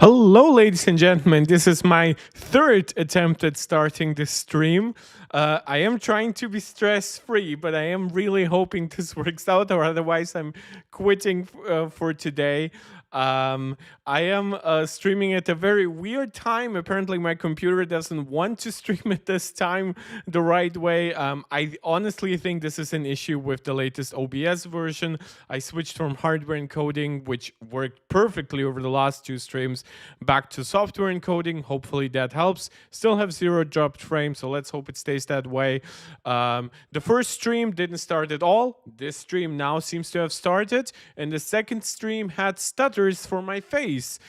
Hello, ladies and gentlemen. This is my third attempt at starting this stream. I am trying to be stress free, but I am really hoping this works out, or otherwise, I'm quitting for today. Um, I am streaming at a very weird time. Apparently, my computer doesn't want to stream at this time the right way. I honestly think this is an issue with the latest OBS version. I switched from hardware encoding, which worked perfectly over the last two streams, back to software encoding. Hopefully that helps. Still have zero dropped frames, so let's hope it stays that way. The first stream didn't start at all. This stream now seems to have started, and the second stream had stutters for my face,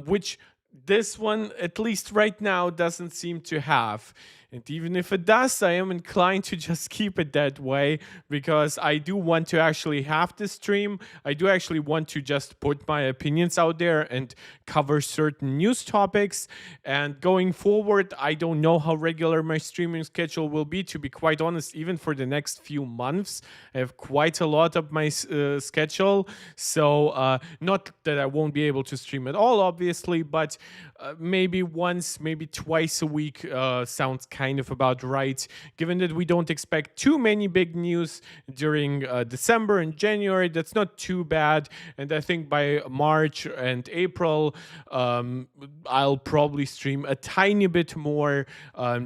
which this one, at least right now, doesn't seem to have. And even if it does, I am inclined to just keep it that way because I do want to actually have this stream. I do actually want to just put my opinions out there and cover certain news topics. And going forward, I don't know how regular my streaming schedule will be, to be quite honest, even for the next few months. I have quite a lot of my schedule. So not that I won't be able to stream at all, obviously, but maybe once, maybe twice a week sounds kind of about right, given that we don't expect too many big news during December and January. That's not too bad, and I think by March and April I'll probably stream a tiny bit more,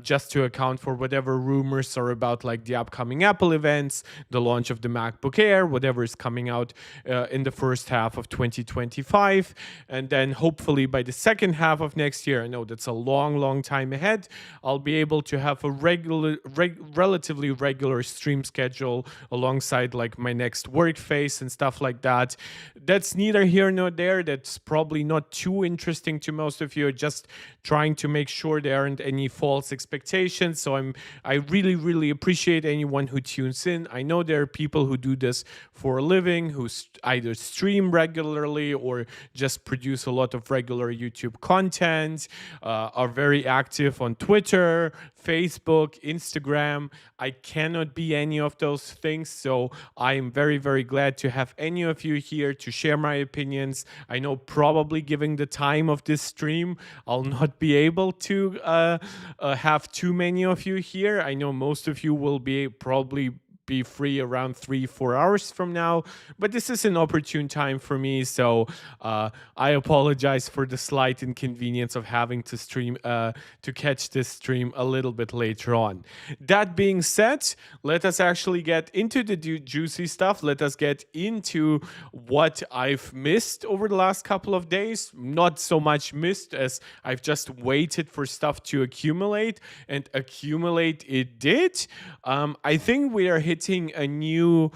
just to account for whatever rumors are about, like the upcoming Apple events, the launch of the MacBook Air, whatever is coming out in the first half of 2025, and then hopefully by the second half of next year, I know that's a long time ahead, I'll be able to have a relatively regular stream schedule alongside like my next work phase and stuff like that. That's neither here nor there. That's probably not too interesting to most of you. Just trying to make sure there aren't any false expectations. So I really appreciate anyone who tunes in. I know there are people who do this for a living, who either stream regularly or just produce a lot of regular YouTube content, are very active on Twitter, Facebook, Instagram. I cannot be any of those things, so I am very glad to have any of you here to share my opinions. I know probably given the time of this stream, I'll not be able to have too many of you here. I know most of you will probably be free around 3-4 hours from now, but this is an opportune time for me, so I apologize for the slight inconvenience of having to stream to catch this stream a little bit later on. That being said, let us actually get into the juicy stuff. Let us get into what I've missed over the last couple of days. Not so much missed as I've just waited for stuff to accumulate, and accumulate it did. I think we are hitting a new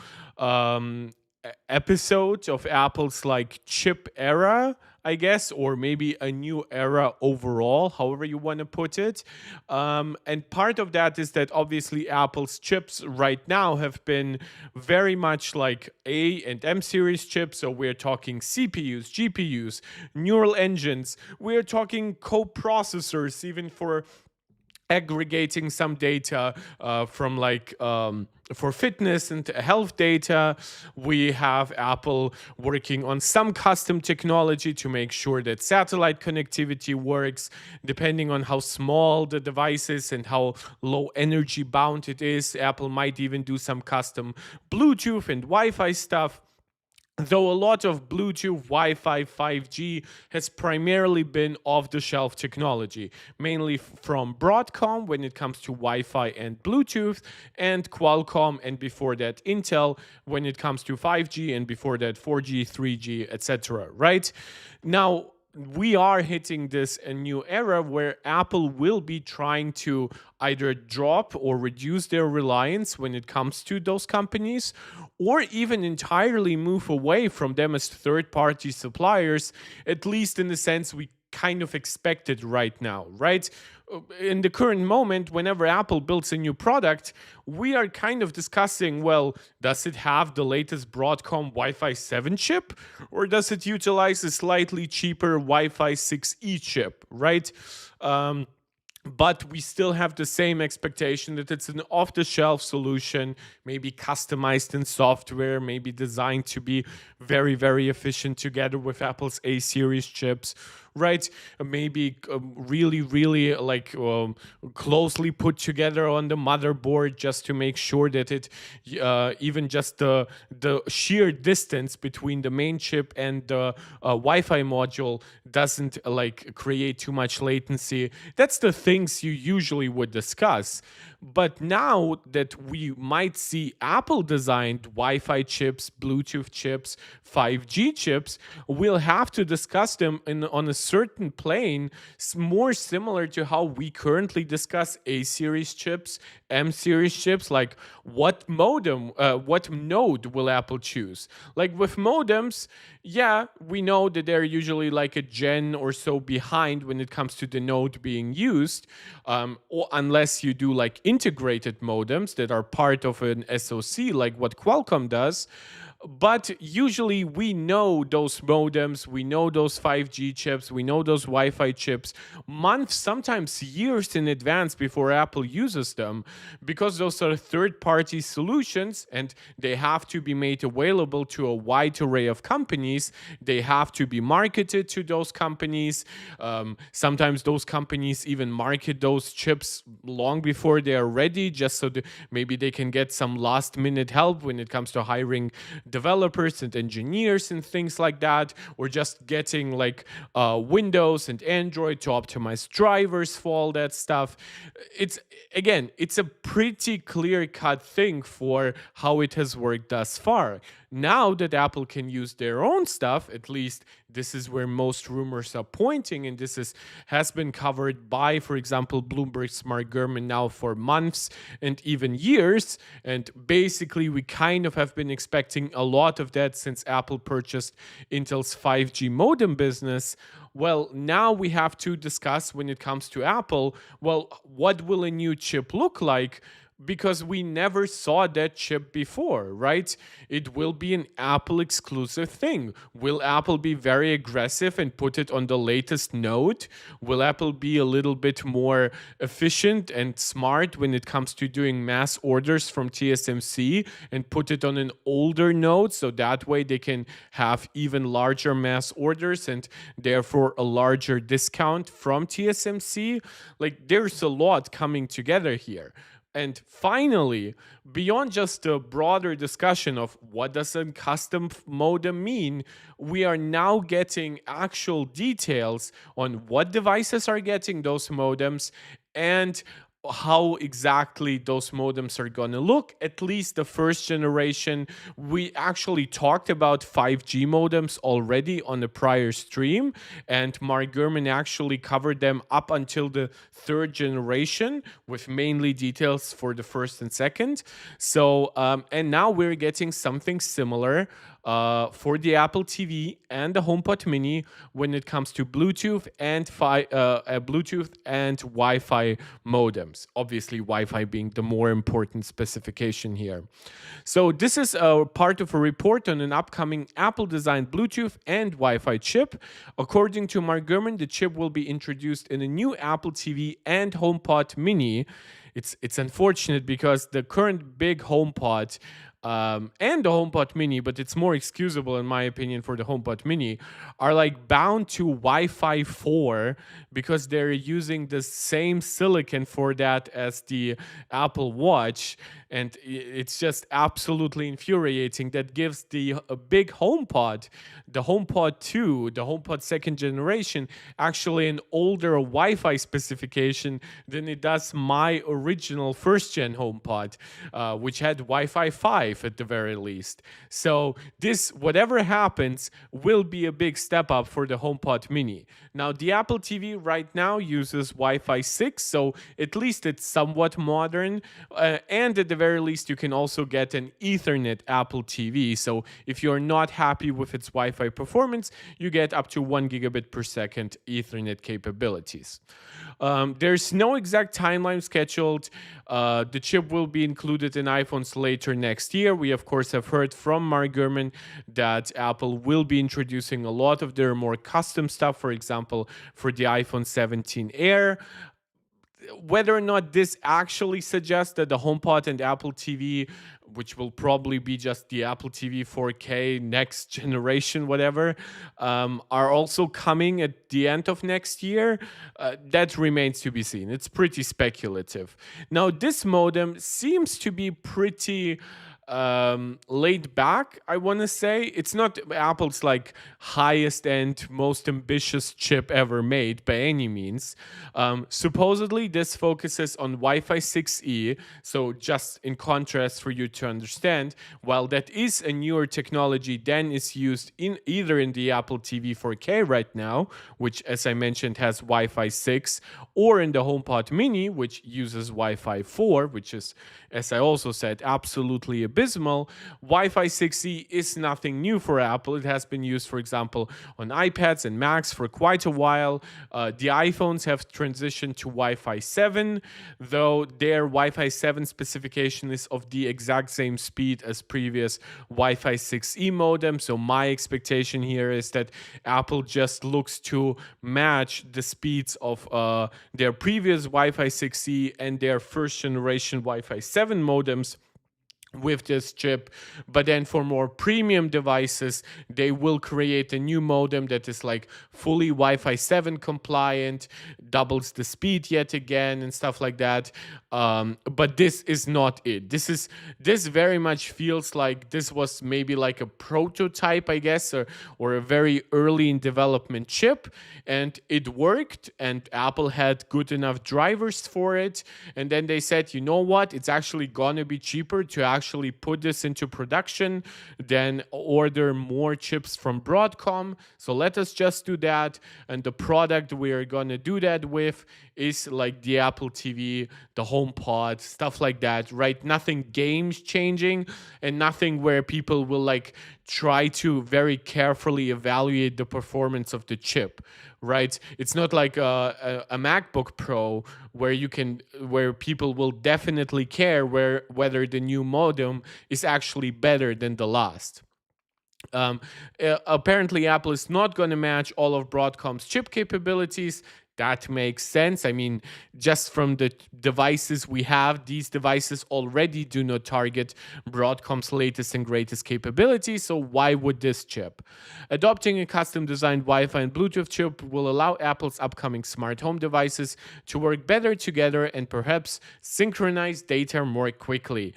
episode of Apple's like chip era, I guess, or maybe a new era overall, however you want to put it. And part of that is that obviously Apple's chips right now have been very much like A and M series chips. So we're talking CPUs, GPUs, neural engines. We're talking co-processors, even for aggregating some data from like for fitness and health data. We have Apple working on some custom technology to make sure that satellite connectivity works, depending on how small the device is and how low energy bound it is. Apple might even do some custom Bluetooth and Wi-Fi stuff. Though a lot of Bluetooth, Wi-Fi, 5G has primarily been off-the-shelf technology, mainly from Broadcom when it comes to Wi-Fi and Bluetooth, and Qualcomm, and before that Intel when it comes to 5G, and before that 4G, 3G, etc. Right? Now, we are hitting this a new era where Apple will be trying to either drop or reduce their reliance when it comes to those companies, or even entirely move away from them as third-party suppliers, at least in the sense we kind of expected right now, right? In the current moment, whenever Apple builds a new product, we are kind of discussing, well, does it have the latest Broadcom Wi-Fi 7 chip, or does it utilize a slightly cheaper Wi-Fi 6E chip, right? But we still have the same expectation that it's an off-the-shelf solution, maybe customized in software, maybe designed to be very efficient together with Apple's A-series chips, right? Maybe really, really like closely put together on the motherboard just to make sure that it even just the sheer distance between the main chip and the Wi-Fi module doesn't like create too much latency. That's the things you usually would discuss. But now that we might see Apple designed Wi Fi chips, Bluetooth chips, 5G chips, we'll have to discuss them on a certain plane, more similar to how we currently discuss A series chips, M series chips, like what modem, what node will Apple choose? Like with modems, yeah, we know that they're usually like a gen or so behind when it comes to the node being used, or unless you do like integrated modems that are part of an SoC, like what Qualcomm does. But usually we know those modems, we know those 5G chips, we know those Wi Fi chips months, sometimes years in advance before Apple uses them, because those are third party solutions and they have to be made available to a wide array of companies. They have to be marketed to those companies. Sometimes those companies even market those chips long before they are ready, just so that maybe they can get some last minute help when it comes to hiring developers and engineers and things like that, or just getting like Windows and Android to optimize drivers for all that stuff. It's a pretty clear cut thing for how it has worked thus far. Now that Apple can use their own stuff, at least this is where most rumors are pointing, and has been covered by, for example, Bloomberg's Mark Gurman now for months and even years. And basically, we kind of have been expecting a lot of that since Apple purchased Intel's 5G modem business. Well, now we have to discuss when it comes to Apple, well, what will a new chip look like? Because we never saw that chip before, right? It will be an Apple exclusive thing. Will Apple be very aggressive and put it on the latest node? Will Apple be a little bit more efficient and smart when it comes to doing mass orders from TSMC and put it on an older node so that way they can have even larger mass orders and therefore a larger discount from TSMC? Like, there's a lot coming together here. And finally, beyond just a broader discussion of what does a custom modem mean, we are now getting actual details on what devices are getting those modems and how exactly those modems are going to look. At least the first generation. We actually talked about 5G modems already on the prior stream, and Mark Gurman actually covered them up until the third generation with mainly details for the first and second. So and now we're getting something similar for the Apple TV and the HomePod Mini when it comes to Bluetooth and Wi-Fi modems. Obviously, Wi-Fi being the more important specification here. So this is a part of a report on an upcoming Apple-designed Bluetooth and Wi-Fi chip. According to Mark Gurman, the chip will be introduced in a new Apple TV and HomePod Mini. It's unfortunate because the current big HomePod and the HomePod Mini, but it's more excusable in my opinion for the HomePod Mini, are like bound to Wi-Fi 4 because they're using the same silicon for that as the Apple Watch. And it's just absolutely infuriating. That gives the big HomePod, the HomePod 2, the HomePod second generation, actually an older Wi-Fi specification than it does my original first gen HomePod, which had Wi-Fi 5 at the very least. So this, whatever happens, will be a big step up for the HomePod Mini. Now, the Apple TV right now uses Wi-Fi 6, so at least it's somewhat modern, and at the very least, you can also get an Ethernet Apple TV. So if you're not happy with its Wi-Fi performance, you get up to 1 gigabit per second Ethernet capabilities. There's no exact timeline scheduled. The chip will be included in iPhones later next year. We, of course, have heard from Mark Gurman that Apple will be introducing a lot of their more custom stuff, for example, for the iPhone 17 Air. whether or not this actually suggests that the HomePod and Apple TV, which will probably be just the Apple TV 4K next generation, whatever, are also coming at the end of next year, that remains to be seen. It's pretty speculative. Now, this modem seems to be pretty laid back. I want to say it's not Apple's like highest end, most ambitious chip ever made by any means. Supposedly this focuses on Wi-Fi 6E. So just in contrast for you to understand, while that is a newer technology than is used in either in the Apple TV 4K right now, which as I mentioned has Wi-Fi 6, or in the HomePod Mini, which uses Wi-Fi 4, which is, as I also said, absolutely abysmal. Wi-Fi 6E is nothing new for Apple. It has been used, for example, on iPads and Macs for quite a while. The iPhones have transitioned to Wi-Fi 7, though their Wi-Fi 7 specification is of the exact same speed as previous Wi-Fi 6E modem. So my expectation here is that Apple just looks to match the speeds of their previous Wi-Fi 6E and their first generation Wi-Fi 7 modems with this chip. But then for more premium devices, they will create a new modem that is like fully Wi-Fi 7 compliant, doubles the speed yet again and stuff like that. But this is not it. This very much feels like this was maybe like a prototype, I guess, or a very early in development chip, and it worked, and Apple had good enough drivers for it, and then they said, you know what, it's actually gonna be cheaper to actually put this into production than order more chips from Broadcom. So let us just do that. And the product we are going to do that with is like the Apple TV, the HomePod, stuff like that, right? Nothing games changing and nothing where people will like try to very carefully evaluate the performance of the chip, right? It's not like a MacBook Pro where people will definitely care whether the new modem is actually better than the last. Apparently, Apple is not going to match all of Broadcom's chip capabilities. That makes sense. I mean, just from the devices we have, these devices already do not target Broadcom's latest and greatest capabilities, so why would this chip? Adopting a custom designed Wi-Fi and Bluetooth chip will allow Apple's upcoming smart home devices to work better together and perhaps synchronize data more quickly.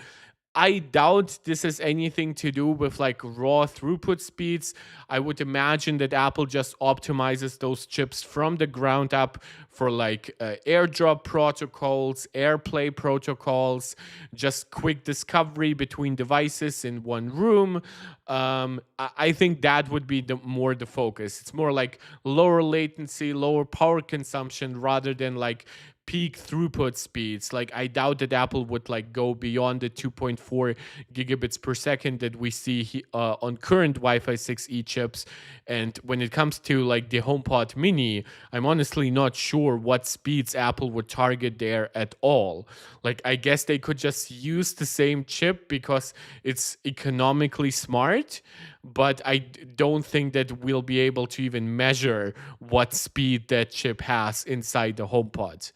I doubt this has anything to do with like raw throughput speeds. I would imagine that Apple just optimizes those chips from the ground up for like airdrop protocols, AirPlay protocols, just quick discovery between devices in one room. I think that would be more the focus. It's more like lower latency, lower power consumption rather than like peak throughput speeds. Like I doubt that Apple would like go beyond the 2.4 gigabits per second that we see on current Wi-Fi 6E chips. And when it comes to like the HomePod Mini, I'm honestly not sure what speeds Apple would target there at all. Like I guess they could just use the same chip because it's economically smart, but I don't think that we'll be able to even measure what speed that chip has inside the HomePod.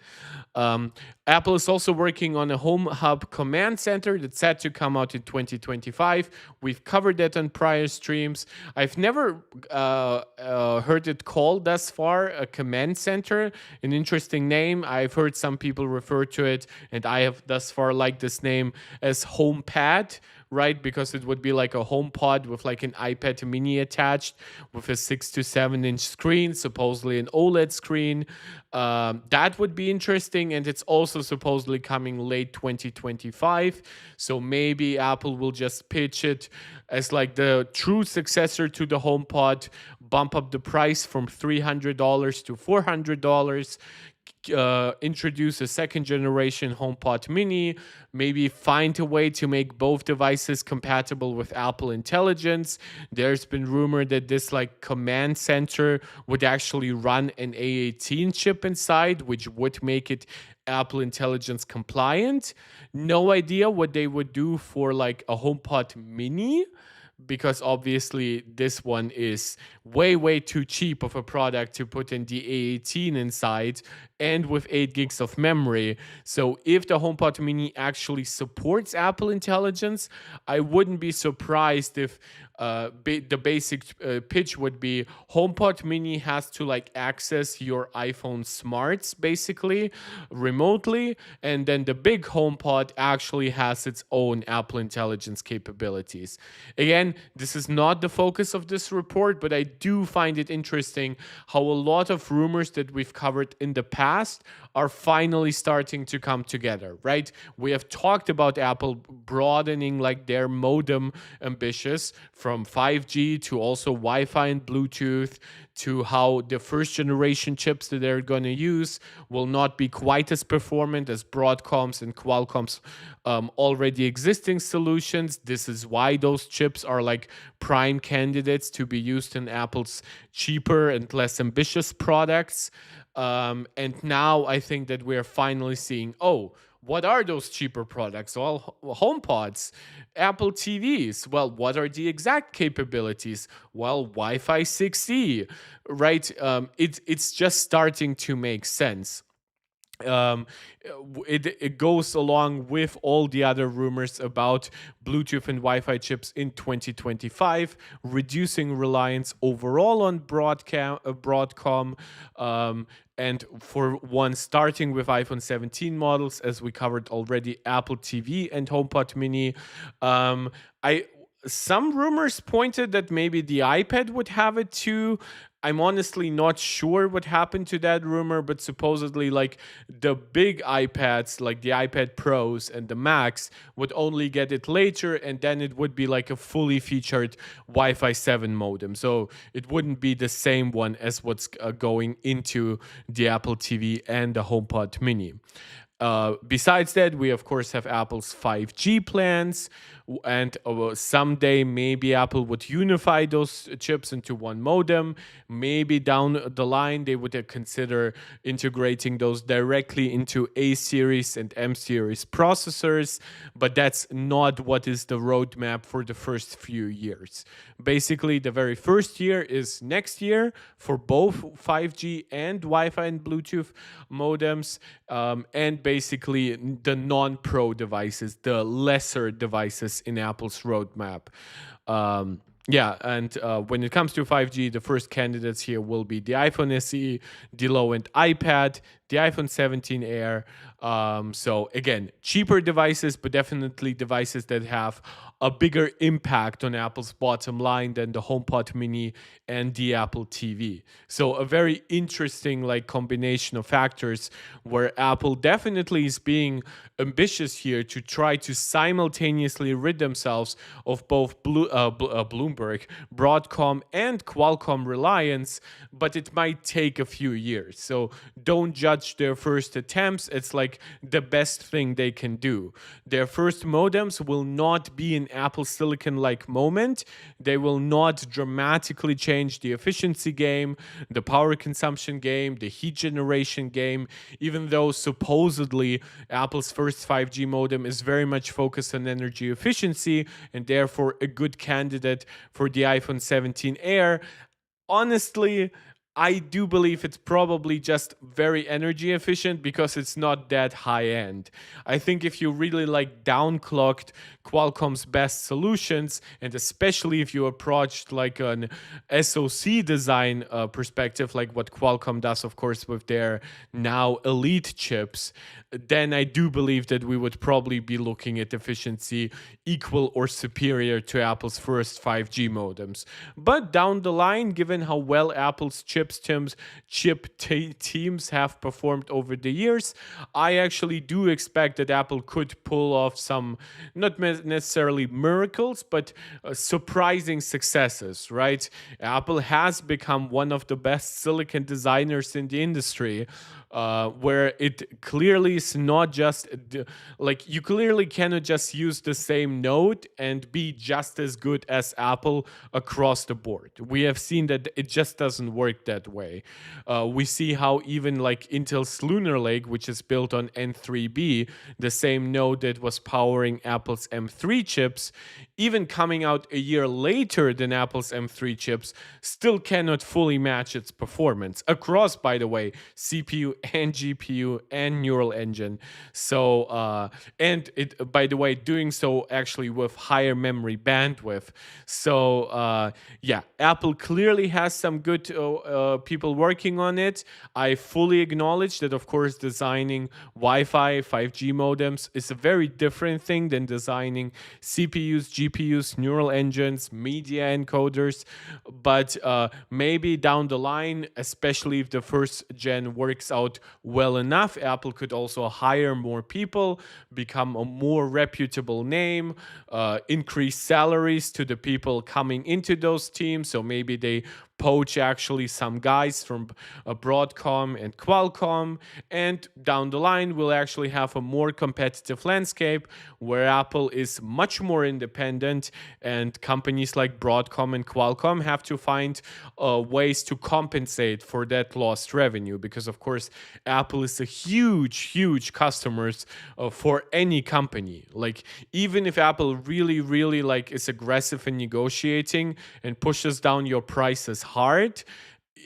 Apple is also working on a Home Hub command center that's set to come out in 2025. We've covered that on prior streams. I've never heard it called thus far a command center, an interesting name. I've heard some people refer to it, and I have thus far liked this name as HomePad, right? Because it would be like a HomePod with like an iPad mini attached with a 6 to 7 inch screen, supposedly an OLED screen. That would be interesting. And it's also supposedly coming late 2025. So maybe Apple will just pitch it as like the true successor to the HomePod, bump up the price from $300 to $400. Introduce a second generation HomePod Mini, maybe find a way to make both devices compatible with Apple Intelligence. There's been rumor that this like command center would actually run an A18 chip inside, which would make it Apple Intelligence compliant. No idea what they would do for like a HomePod Mini, because obviously this one is way too cheap of a product to put in the A18 inside and with 8 gigs of memory. So if the HomePod mini actually supports Apple Intelligence, I wouldn't be surprised if the basic pitch would be HomePod mini has to like access your iPhone smarts basically remotely, and then the big HomePod actually has its own Apple Intelligence capabilities. Again, this is not the focus of this report, but I do find it interesting how a lot of rumors that we've covered in the past are finally starting to come together, right? We have talked about Apple broadening like their modem ambitions from 5G to also Wi-Fi and Bluetooth, to how the first generation chips that they're going to use will not be quite as performant as Broadcom's and Qualcomm's already existing solutions. This is why those chips are like prime candidates to be used in Apple's cheaper and less ambitious products. And now I think that we're finally seeing, oh, what are those cheaper products? Well, HomePods, Apple TVs. Well, what are the exact capabilities? Well, Wi-Fi 6E, right? It's just starting to make sense. um, it goes along with all the other rumors about Bluetooth and Wi-Fi chips in 2025, reducing reliance overall on Broadcom, and for one, starting with iPhone 17 models, as we covered already, Apple TV and HomePod Mini. I Some rumors pointed that maybe the iPad would have it too. I'm honestly not sure what happened to that rumor, but supposedly, like the big iPads, like the iPad Pros and the Max, would only get it later, and then it would be like a fully featured Wi-Fi 7 modem. So it wouldn't be the same one as what's going into the Apple TV and the HomePod Mini. Besides that, we of course have Apple's 5G plans, and someday maybe Apple would unify those chips into one modem. Maybe down the line they would consider integrating those directly into A series and M series processors, but that's not what is the roadmap for the first few years. Basically, the very first year is next year for both 5G and Wi-Fi and Bluetooth modems, and basically the non-pro devices, the lesser devices in Apple's roadmap. When it comes to 5G, the first candidates here will be the iPhone SE, the low-end iPad, the iPhone 17 Air. So again, cheaper devices, but definitely devices that have a bigger impact on Apple's bottom line than the HomePod Mini and the Apple TV. So a very interesting like combination of factors where Apple definitely is being ambitious here to try to simultaneously rid themselves of both Bloomberg, Broadcom, and Qualcomm reliance, but it might take a few years. So don't judge their first attempts. It's like the best thing they can do. Their first modems will not be an Apple Silicon like moment. They will not dramatically change the efficiency game, the power consumption game, the heat generation game, even though supposedly Apple's first 5G modem is very much focused on energy efficiency and therefore a good candidate for the iPhone 17 Air. Honestly, I do believe it's probably just very energy efficient because it's not that high end. I think if you really like downclocked Qualcomm's best solutions, and especially if you approached like an SoC design perspective, like what Qualcomm does, of course, with their now elite chips, then I do believe that we would probably be looking at efficiency equal or superior to Apple's first 5G modems. But down the line, given how well Apple's teams have performed over the years, I actually do expect that Apple could pull off some, not necessarily miracles, but surprising successes, right? Apple has become one of the best silicon designers in the industry. where it clearly is not just like you clearly cannot just use the same node and be just as good as Apple across the board. We have seen that it just doesn't work that way. We see how even like Intel's Lunar Lake, which is built on N3B, the same node that was powering Apple's M3 chips, even coming out a year later than Apple's M3 chips, still cannot fully match its performance across, by the way, CPU and GPU and neural engine. So, and it, by the way, doing so actually with higher memory bandwidth. So, yeah, Apple clearly has some good people working on it. I fully acknowledge that, of course, designing Wi-Fi, 5G modems is a very different thing than designing CPUs, GPUs, neural engines, media encoders. But maybe down the line, especially if the first gen works out well enough, Apple could also hire more people, become a more reputable name, increase salaries to the people coming into those teams. So maybe they poach actually some guys from Broadcom and Qualcomm, and down the line we'll actually have a more competitive landscape where Apple is much more independent and companies like Broadcom and Qualcomm have to find ways to compensate for that lost revenue, because of course Apple is a huge customers for any company. Like even if Apple really like is aggressive in negotiating and pushes down your prices hard,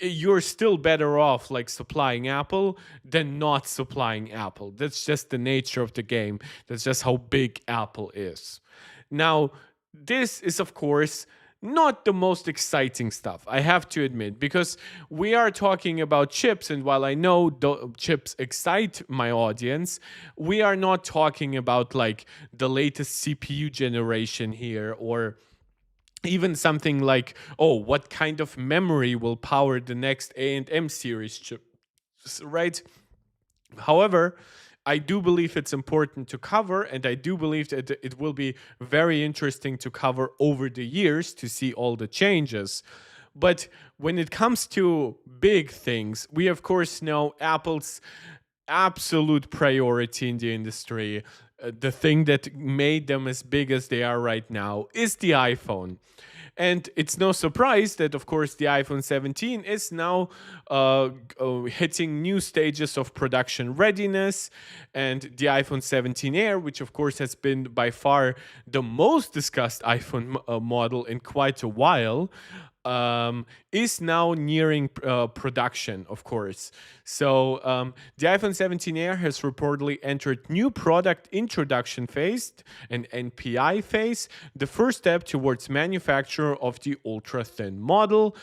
you're still better off like supplying Apple than not supplying Apple. That's just the nature of the game. That's just how big Apple is. Now, this is of course not the most exciting stuff, I have to admit, because we are talking about chips, and while I know chips excite my audience, we are not talking about like the latest CPU generation here, or even something like, oh, what kind of memory will power the next A&M series chip, right? However, I do believe it's important to cover, and I do believe that it will be very interesting to cover over the years to see all the changes. But when it comes to big things, we of course know Apple's absolute priority in the industry, the thing that made them as big as they are right now, is the iPhone. And it's no surprise that, of course, the iPhone 17 is now hitting new stages of production readiness. And the iPhone 17 Air, which, of course, has been by far the most discussed iPhone model in quite a while, is now nearing production, of course. So the iPhone 17 Air has reportedly entered new product introduction phase, an NPI phase, the first step towards manufacture of the ultra-thin model.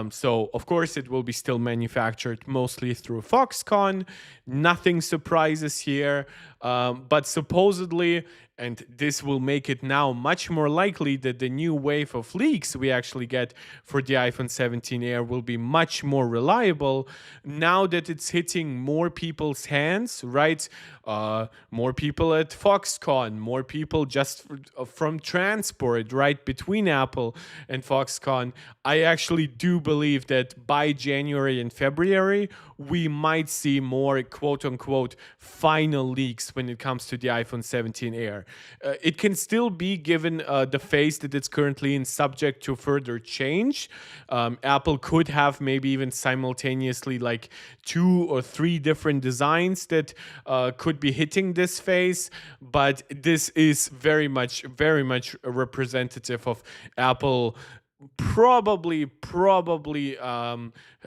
So, of course, it will be still manufactured mostly through Foxconn. Nothing surprises here, but supposedly, and this will make it now much more likely that the new wave of leaks we actually get for the iPhone 17 Air will be much more reliable now that it's hitting more people's hands, right? More people at Foxconn, more people just from transport, right, between Apple and Foxconn. I actually do believe that by January and February, we might see more quote unquote final leaks when it comes to the iPhone 17 Air. It can still be, given the phase that it's currently in, subject to further change. Apple could have maybe even simultaneously like 2 or 3 different designs that could be hitting this phase, but this is very much representative of Apple probably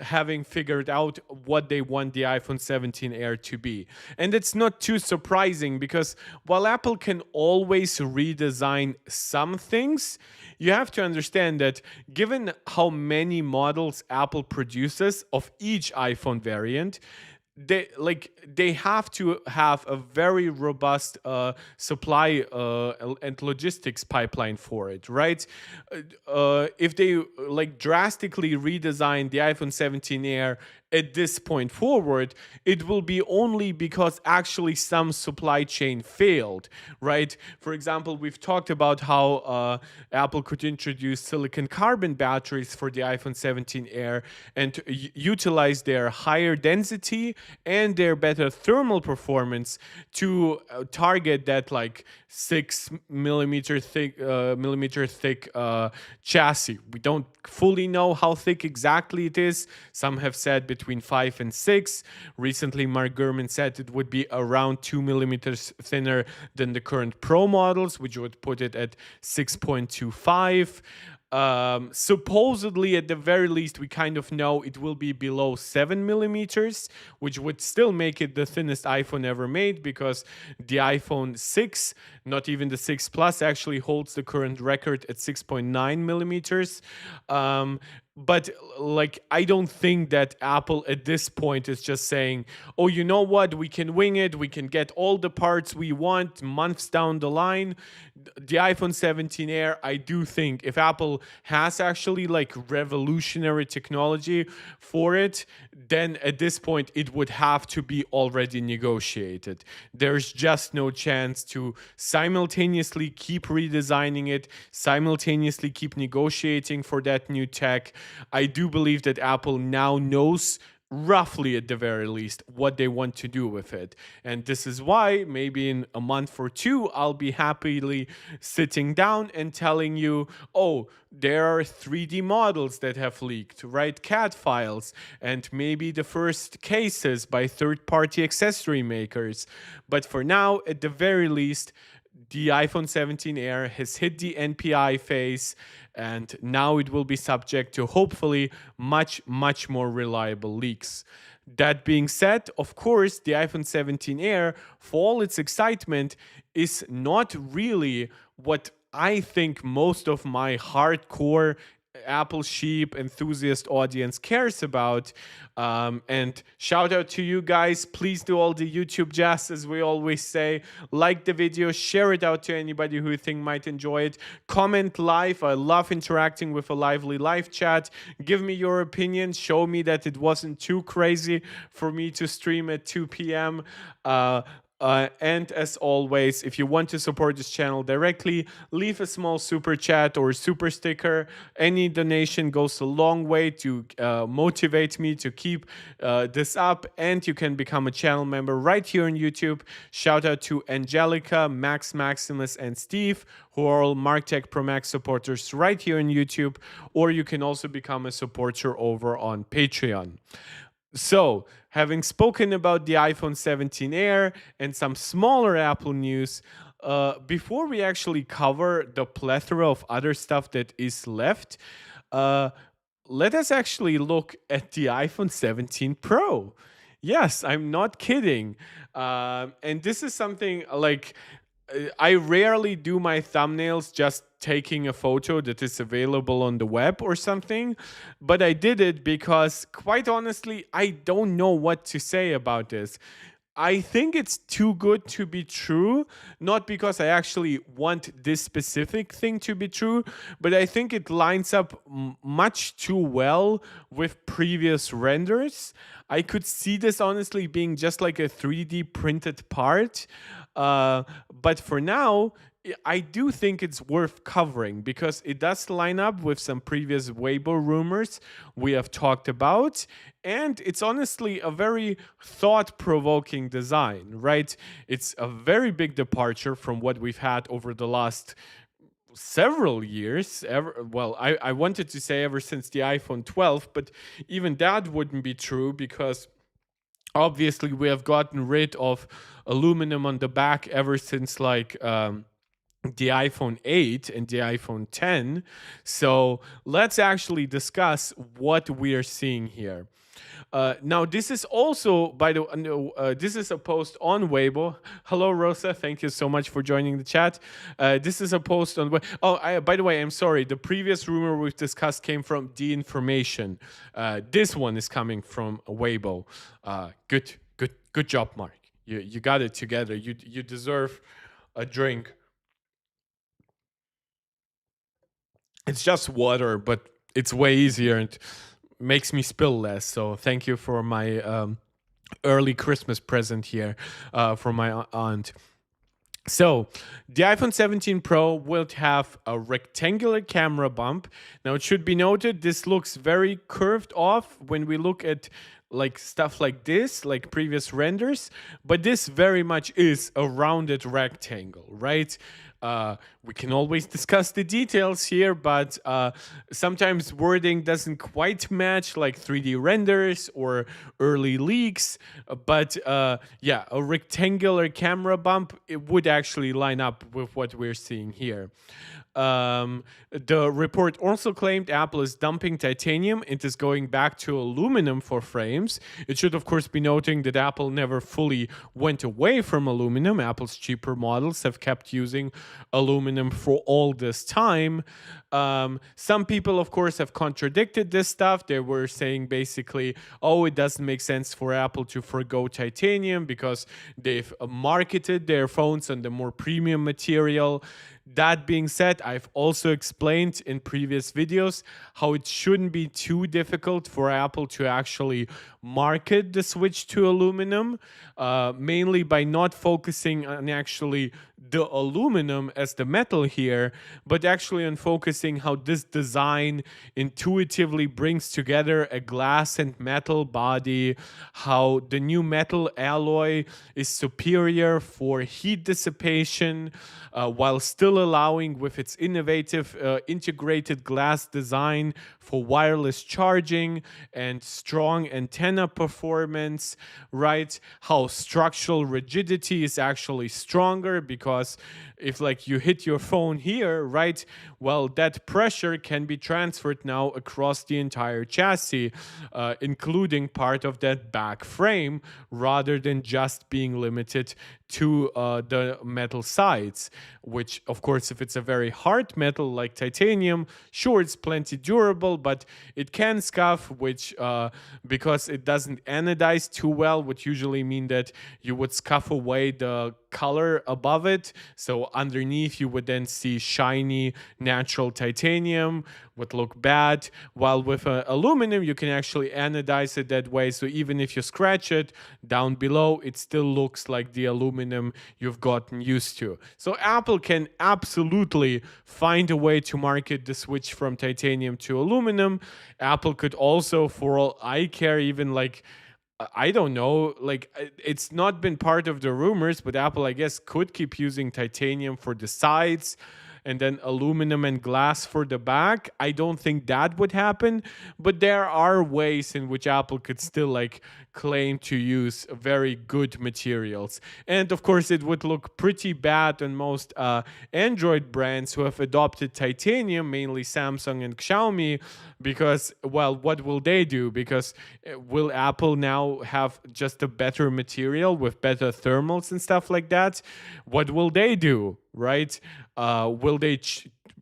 having figured out what they want the iPhone 17 Air to be. And it's not too surprising, because while Apple can always redesign some things, you have to understand that given how many models Apple produces of each iPhone variant, they have to have a very robust supply and logistics pipeline for it, right? If they like drastically redesign the iPhone 17 Air at this point forward, it will be only because actually some supply chain failed, right? For example, we've talked about how Apple could introduce silicon carbon batteries for the iPhone 17 Air and utilize their higher density and their better thermal performance to target that like 6 millimeter thick chassis. We don't fully know how thick exactly it is. Some have said between 5 and 6. Recently, Mark Gurman said it would be around 2 millimeters thinner than the current Pro models, which would put it at 6.25. Supposedly, at the very least, we kind of know it will be below 7 millimeters, which would still make it the thinnest iPhone ever made, because the iPhone 6, not even the 6 Plus, actually holds the current record at 6.9 millimeters. But like, I don't think that Apple at this point is just saying, oh, you know what, we can wing it, we can get all the parts we want months down the line. The iPhone 17 Air, I do think if Apple has actually like revolutionary technology for it, then at this point it would have to be already negotiated. There's just no chance to simultaneously keep redesigning it, simultaneously keep negotiating for that new tech. I do believe that Apple now knows, roughly at the very least, what they want to do with it. And this is why maybe in a month or two, I'll be happily sitting down and telling you, oh, there are 3D models that have leaked, right? CAD files, and maybe the first cases by third-party accessory makers. But for now, at the very least, the iPhone 17 Air has hit the NPI phase, and now it will be subject to hopefully much, much more reliable leaks. That being said, of course, the iPhone 17 Air, for all its excitement, is not really what I think most of my hardcore Apple sheep enthusiast audience cares about. And shout out to you guys. Please do all the YouTube jazz, as we always say. Like the video, share it out to anybody who you think might enjoy it. Comment live. I love interacting with a lively live chat. Give me your opinion. Show me that it wasn't too crazy for me to stream at 2 p.m. And as always, if you want to support this channel directly, leave a small super chat or super sticker. Any donation goes a long way to motivate me to keep this up. And you can become a channel member right here on YouTube. Shout out to Angelica, Max Maximus, and Steve, who are all MarkTech Pro Max supporters right here on YouTube. Or you can also become a supporter over on Patreon. So, having spoken about the iPhone 17 Air and some smaller Apple news, before we actually cover the plethora of other stuff that is left, let us actually look at the iPhone 17 Pro. Yes, I'm not kidding. And this is something like, I rarely do my thumbnails just taking a photo that is available on the web or something, but I did it because, quite honestly, I don't know what to say about this. I think it's too good to be true, not because I actually want this specific thing to be true, but I think it lines up much too well with previous renders. I could see this honestly being just like a 3D printed part. But for now, I do think it's worth covering because it does line up with some previous Weibo rumors we have talked about. And it's honestly a very thought-provoking design, right? It's a very big departure from what we've had over the last several years. I wanted to say ever since the iPhone 12, but even that wouldn't be true because obviously we have gotten rid of aluminum on the back ever since like the iPhone 8 and the iPhone 10. So let's actually discuss what we are seeing here. Now, this is also, by the way, this is a post on Weibo. Hello, Rosa. Thank you so much for joining the chat. This is a post on. By the way, I'm sorry. The previous rumor we've discussed came from The Information. This one is coming from Weibo. Good job, Mark. You got it together. You deserve a drink. It's just water, but it's way easier and makes me spill less. So thank you for my early Christmas present here from my aunt. So, the iPhone 17 Pro will have a rectangular camera bump. Now, it should be noted this looks very curved off when we look at like stuff like this, like previous renders, but this very much is a rounded rectangle, right? We can always discuss the details here, but sometimes wording doesn't quite match, like 3D renders or early leaks. But yeah, a rectangular camera bump, it would actually line up with what we're seeing here. The report also claimed Apple is dumping titanium. It is going back to aluminum for frames. It should, of course, be noting that Apple never fully went away from aluminum. Apple's cheaper models have kept using aluminum for all this time. Some people, of course, have contradicted this stuff. They were saying basically, oh, it doesn't make sense for Apple to forgo titanium because they've marketed their phones on the more premium material. That being said, I've also explained in previous videos how it shouldn't be too difficult for Apple to actually market the switch to aluminum, mainly by not focusing on actually the aluminum as the metal here, but actually on focusing how this design intuitively brings together a glass and metal body, how the new metal alloy is superior for heat dissipation, while still allowing with its innovative integrated glass design for wireless charging and strong antenna performance, right? How structural rigidity is actually stronger because if like you hit your phone here, right, well, that pressure can be transferred now across the entire chassis, including part of that back frame, rather than just being limited to the metal sides, which, of course, if it's a very hard metal like titanium, sure, it's plenty durable, but it can scuff, which, because it doesn't anodize too well, would usually mean that you would scuff away the color above it. So underneath, you would then see shiny, natural titanium, would look bad. While with aluminum, you can actually anodize it that way. So even if you scratch it down below, it still looks like the aluminum you've gotten used to. So Apple can absolutely find a way to market the switch from titanium to aluminum. Apple could also, for all I care, even like I don't know, like it's not been part of the rumors, but Apple, I guess, could keep using titanium for the sides and then aluminum and glass for the back. I don't think that would happen, but there are ways in which Apple could still like claim to use very good materials. And of course, it would look pretty bad on most Android brands who have adopted titanium, mainly Samsung and Xiaomi, because, well, what will they do? Because will Apple now have just a better material with better thermals and stuff like that? What will they do, right? Will they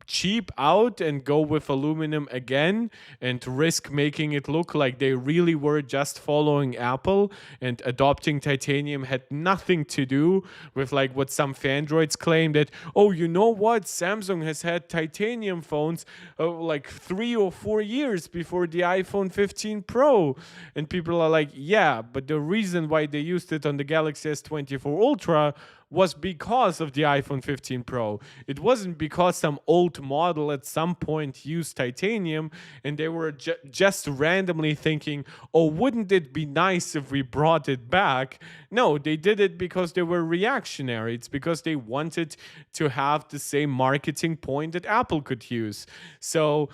cheap out and go with aluminum again and risk making it look like they really were just following Apple and adopting titanium had nothing to do with like what some fandroids claim that, oh, you know what, Samsung has had titanium phones like 3 or 4 years before the iPhone 15 Pro, and people are like, yeah, but the reason why they used it on the Galaxy S24 Ultra was because of the iPhone 15 Pro. It wasn't because some old model at some point used titanium and they were just randomly thinking, oh, wouldn't it be nice if we brought it back? No, they did it because they were reactionary. It's because they wanted to have the same marketing point that Apple could use. So,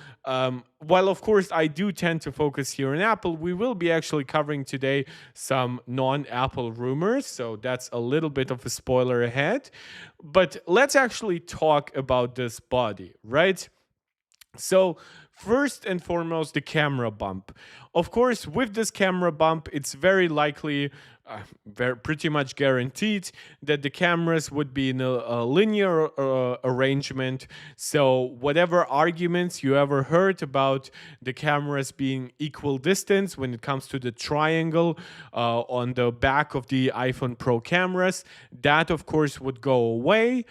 while of course I do tend to focus here on Apple, we will be actually covering today some non-Apple rumors. So that's a little bit of a spoiler ahead. But let's actually talk about this body, right? So, first and foremost, the camera bump. Of course, with this camera bump, it's very likely, pretty much guaranteed, that the cameras would be in a linear arrangement. So, whatever arguments you ever heard about the cameras being equal distance when it comes to the triangle on the back of the iPhone Pro cameras, that of course would go away.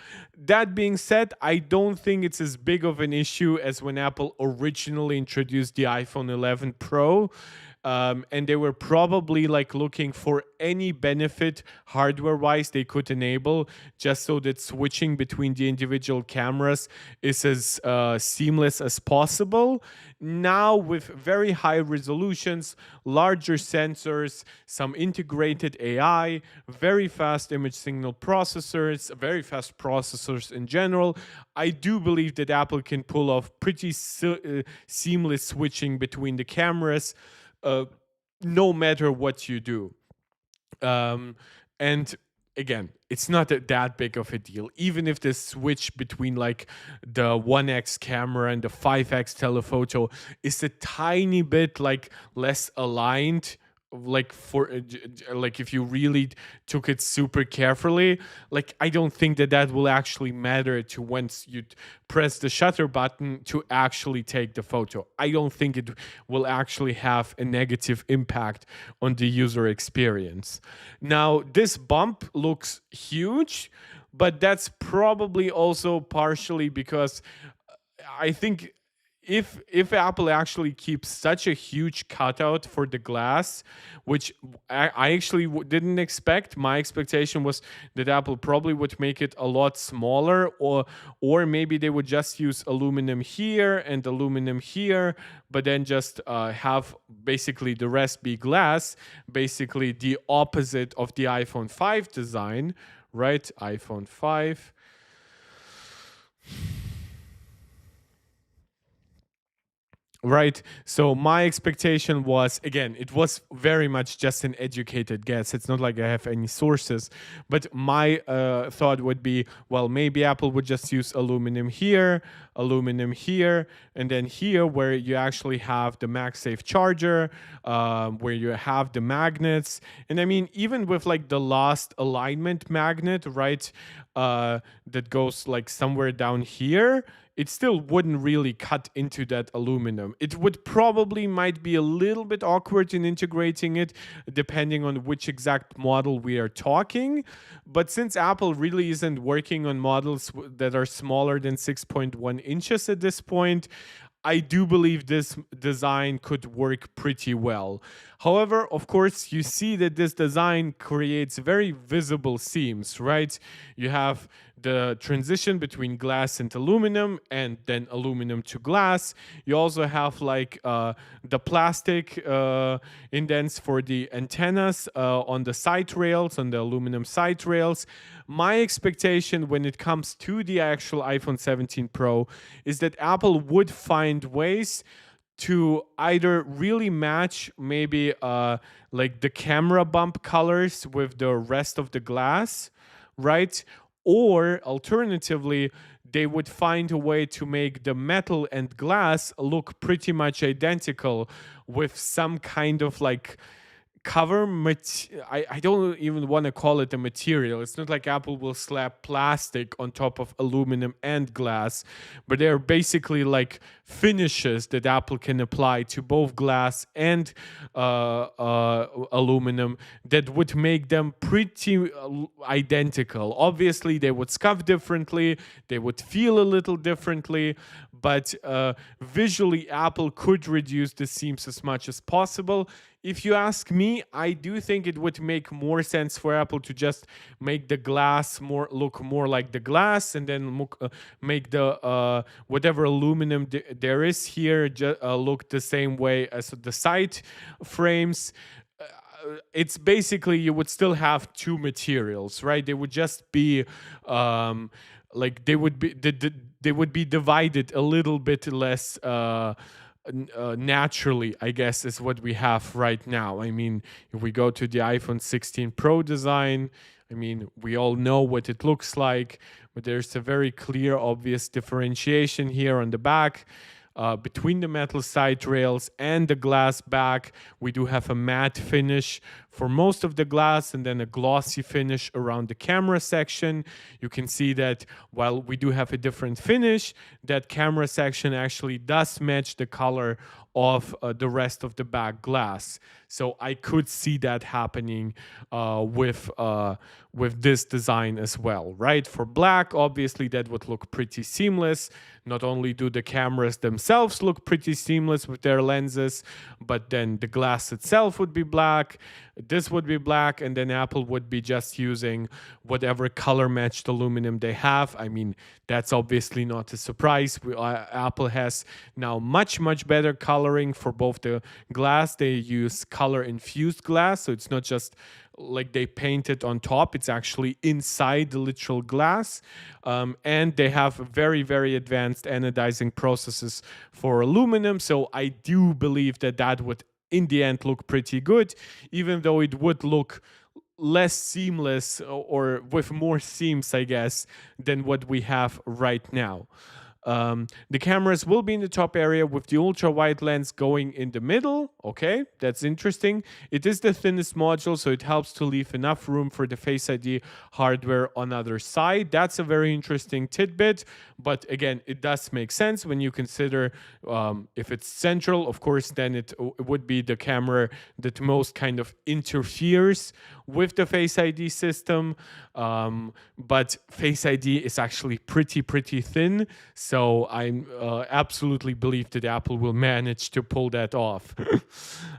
That being said, I don't think it's as big of an issue as when Apple originally introduced the iPhone 11 Pro. and they were probably like looking for any benefit hardware wise they could enable, just so that switching between the individual cameras is as seamless as possible. Now, with very high resolutions, larger sensors, some integrated AI, very fast image signal processors, very fast processors in general, I do believe that Apple can pull off pretty seamless switching between the cameras, uh, no matter what you do. Um, and again, it's not that big of a deal. Even if the switch between like the 1x camera and the 5x telephoto is a tiny bit like less aligned, like like if you really took it super carefully, like I don't think that that will actually matter to once you press the shutter button to actually take the photo. I don't think it will actually have a negative impact on the user experience. Now, this bump looks huge, but that's probably also partially because I think if Apple actually keeps such a huge cutout for the glass, which I actually didn't expect. My expectation was that Apple probably would make it a lot smaller, or maybe they would just use aluminum here and aluminum here, but then just have basically the rest be glass, basically the opposite of the iPhone 5 design, right? iPhone 5. Right. So my expectation was, again, it was very much just an educated guess. It's not like I have any sources, but my thought would be, well, maybe Apple would just use aluminum here, and then here where you actually have the MagSafe charger, where you have the magnets. And I mean, even with like the last alignment magnet, right, that goes like somewhere down here, it still wouldn't really cut into that aluminum. It would probably might be a little bit awkward in integrating it, depending on which exact model we are talking. But since Apple really isn't working on models that are smaller than 6.1 inches at this point, I do believe this design could work pretty well. However, of course, you see that this design creates very visible seams, right? You have the transition between glass and aluminum, and then aluminum to glass. You also have like the plastic indents for the antennas on the side rails, on the aluminum side rails. My expectation when it comes to the actual iPhone 17 Pro is that Apple would find ways to either really match maybe like the camera bump colors with the rest of the glass, right? Or alternatively, they would find a way to make the metal and glass look pretty much identical with some kind of like cover I don't even want to call it a material. It's not like Apple will slap plastic on top of aluminum and glass, but they're basically like finishes that Apple can apply to both glass and aluminum that would make them pretty identical. Obviously, they would scuff differently, they would feel a little differently, but visually, Apple could reduce the seams as much as possible. If you ask me, I do think it would make more sense for Apple to just make the glass look more like the glass, and then make the whatever aluminum there is here look the same way as the side frames. It's basically you would still have two materials, right? They would just be like they would be divided a little bit less naturally, I guess, is what we have right now. I mean, if we go to the iPhone 16 Pro design, I mean, we all know what it looks like, but there's a very clear, obvious differentiation here on the back. Between the metal side rails and the glass back, we do have a matte finish for most of the glass and then a glossy finish around the camera section. You can see that while we do have a different finish, that camera section actually does match the color of the rest of the back glass. So I could see that happening with this design as well, right? For black, obviously that would look pretty seamless. Not only do the cameras themselves look pretty seamless with their lenses, but then the glass itself would be black, this would be black, and then Apple would be just using whatever color matched aluminum they have. I mean, that's obviously not a surprise. Apple has now much better coloring for both the glass. They use color infused glass, so it's not just like they paint it on top, it's actually inside the literal glass. And they have very advanced anodizing processes for aluminum, so I do believe that that would in the end look pretty good, even though it would look less seamless or with more seams, I guess, than what we have right now. The cameras will be in the top area with the ultra wide lens going in the middle. Okay, that's interesting. It is the thinnest module, so it helps to leave enough room for the Face ID hardware on other side. That's a very interesting tidbit, but again, it does make sense when you consider if it's central. Of course, then it would be the camera that most kind of interferes with the Face ID system, but Face ID is actually pretty thin, so I absolutely believe that Apple will manage to pull that off.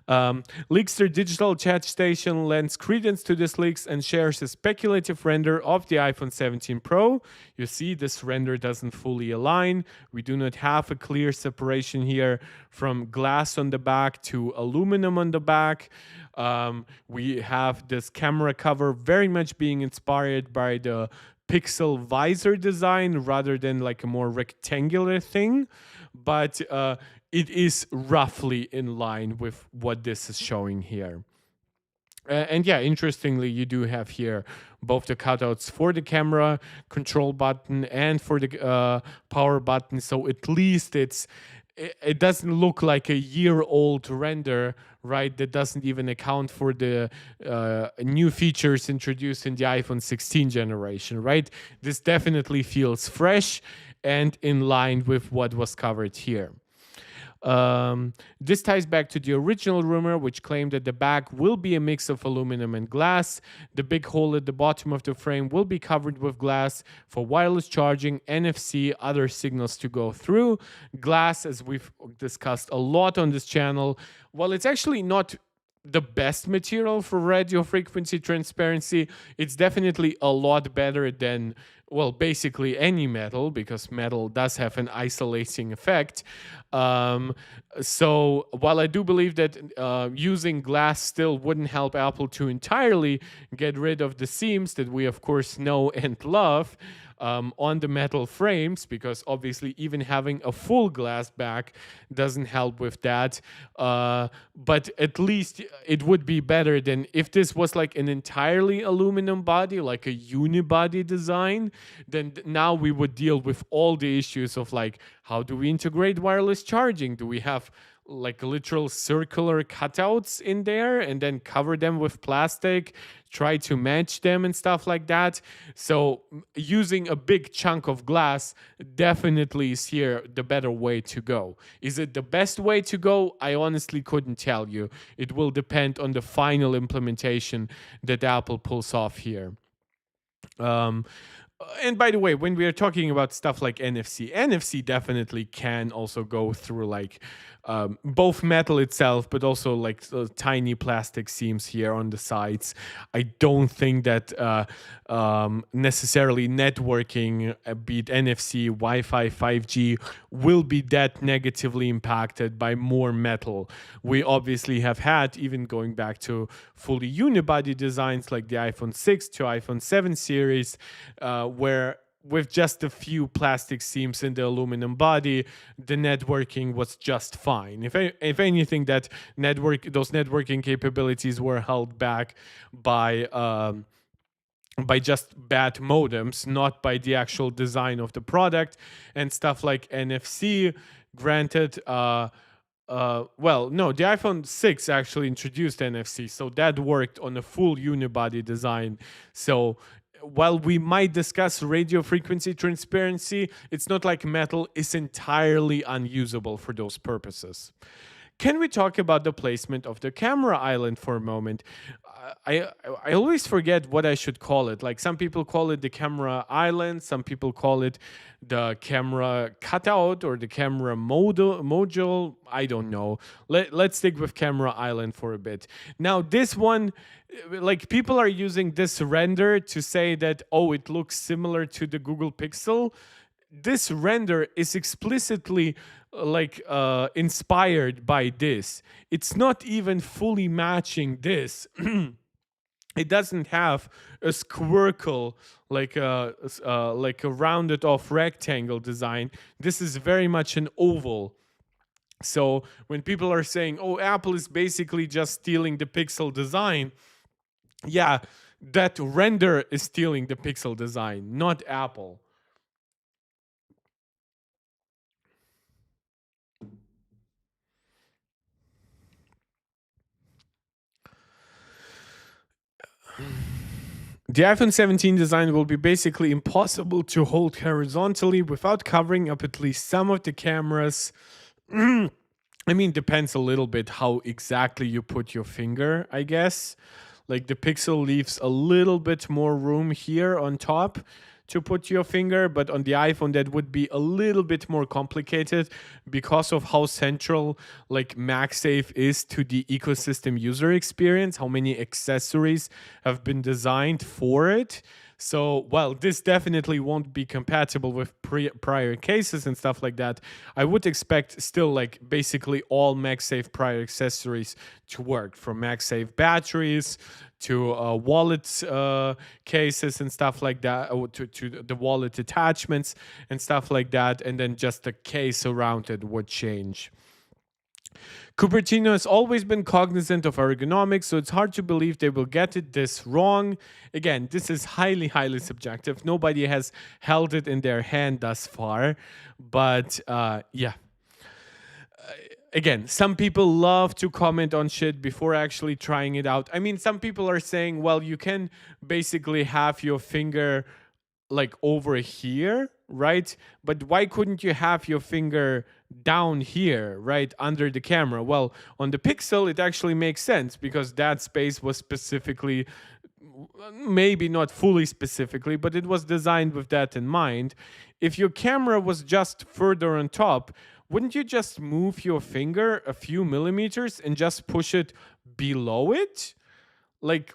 Leakster Digital Chat Station lends credence to this leaks and shares a speculative render of the iPhone 17 Pro. You see, this render doesn't fully align. We do not have a clear separation here from glass on the back to aluminum on the back. We have this camera cover very much being inspired by the Pixel visor design rather than like a more rectangular thing, but it is roughly in line with what this is showing here. And yeah, interestingly, you do have here both the cutouts for the camera control button and for the power button. So at least it doesn't look like a year-old render, right? That doesn't even account for the new features introduced in the iPhone 16 generation, right? This definitely feels fresh and in line with what was covered here. This ties back to the original rumor, which claimed that the back will be a mix of aluminum and glass. The big hole at the bottom of the frame will be covered with glass for wireless charging, NFC, other signals to go through. Glass, as we've discussed a lot on this channel, while it's actually not the best material for radio frequency transparency, it's definitely a lot better than, well, basically any metal, because metal does have an isolating effect. So while I do believe that using glass still wouldn't help Apple to entirely get rid of the seams that we of course know and love on the metal frames, because obviously even having a full glass back doesn't help with that, but at least it would be better than if this was like an entirely aluminum body, like a unibody design. Then now we would deal with all the issues of like, how do we integrate wireless charging? Do we have like literal circular cutouts in there and then cover them with plastic, try to match them and stuff like that? So using a big chunk of glass definitely is here the better way to go. Is it the best way to go? I honestly couldn't tell you. It will depend on the final implementation that Apple pulls off here. And by the way, when we are talking about stuff like NFC definitely can also go through like both metal itself, but also like tiny plastic seams here on the sides. I don't think that necessarily networking, be it NFC, Wi-Fi, 5G, will be that negatively impacted by more metal. We obviously have had, even going back to fully unibody designs like the iPhone 6 to iPhone 7 series, where with just a few plastic seams in the aluminum body, the networking was just fine. If anything, those networking capabilities were held back by just bad modems, not by the actual design of the product and stuff like NFC. Granted, well, no, the iPhone 6 actually introduced NFC, so that worked on a full unibody design. So while we might discuss radio frequency transparency, it's not like metal is entirely unusable for those purposes. can we talk about the placement of the camera island for a moment? I always forget what I should call it. Like some people call it the camera island, some people call it the camera cutout or the camera module. I don't know. Let's stick with camera island for a bit. Now this one, like people are using this render to say that, oh, it looks similar to the Google Pixel. This render is explicitly inspired by this. It's not even fully matching this. It doesn't have a squircle like a rounded off rectangle design. This is very much an oval. So when people are saying, oh, Apple is basically just stealing the Pixel design, yeah, that render is stealing the Pixel design, not Apple. The iPhone 17 design will be basically impossible to hold horizontally without covering up at least some of the cameras. I mean, depends a little bit how exactly you put your finger, I guess. Like the Pixel leaves a little bit more room here on top to put your finger, but on the iPhone that would be a little bit more complicated because of how central like MagSafe is to the ecosystem user experience, how many accessories have been designed for it. So, well, this definitely won't be compatible with prior cases and stuff like that. I would expect still like basically all MagSafe prior accessories to work, from MagSafe batteries to wallet cases and stuff like that, or to the wallet attachments and stuff like that, and then just the case around it would change. Cupertino has always been cognizant of ergonomics, so it's hard to believe they will get it this wrong. Again, this is highly, highly subjective. Nobody has held it in their hand thus far. But yeah. Again, some people love to comment on shit before actually trying it out. I mean, some people are saying, well, you can basically have your finger like over here, right? But why couldn't you have your finger down here, right, under the camera? Well, on the Pixel, it actually makes sense because that space was specifically, maybe not fully specifically, but it was designed with that in mind. If your camera was just further on top, wouldn't you just move your finger a few millimeters and just push it below it? Like,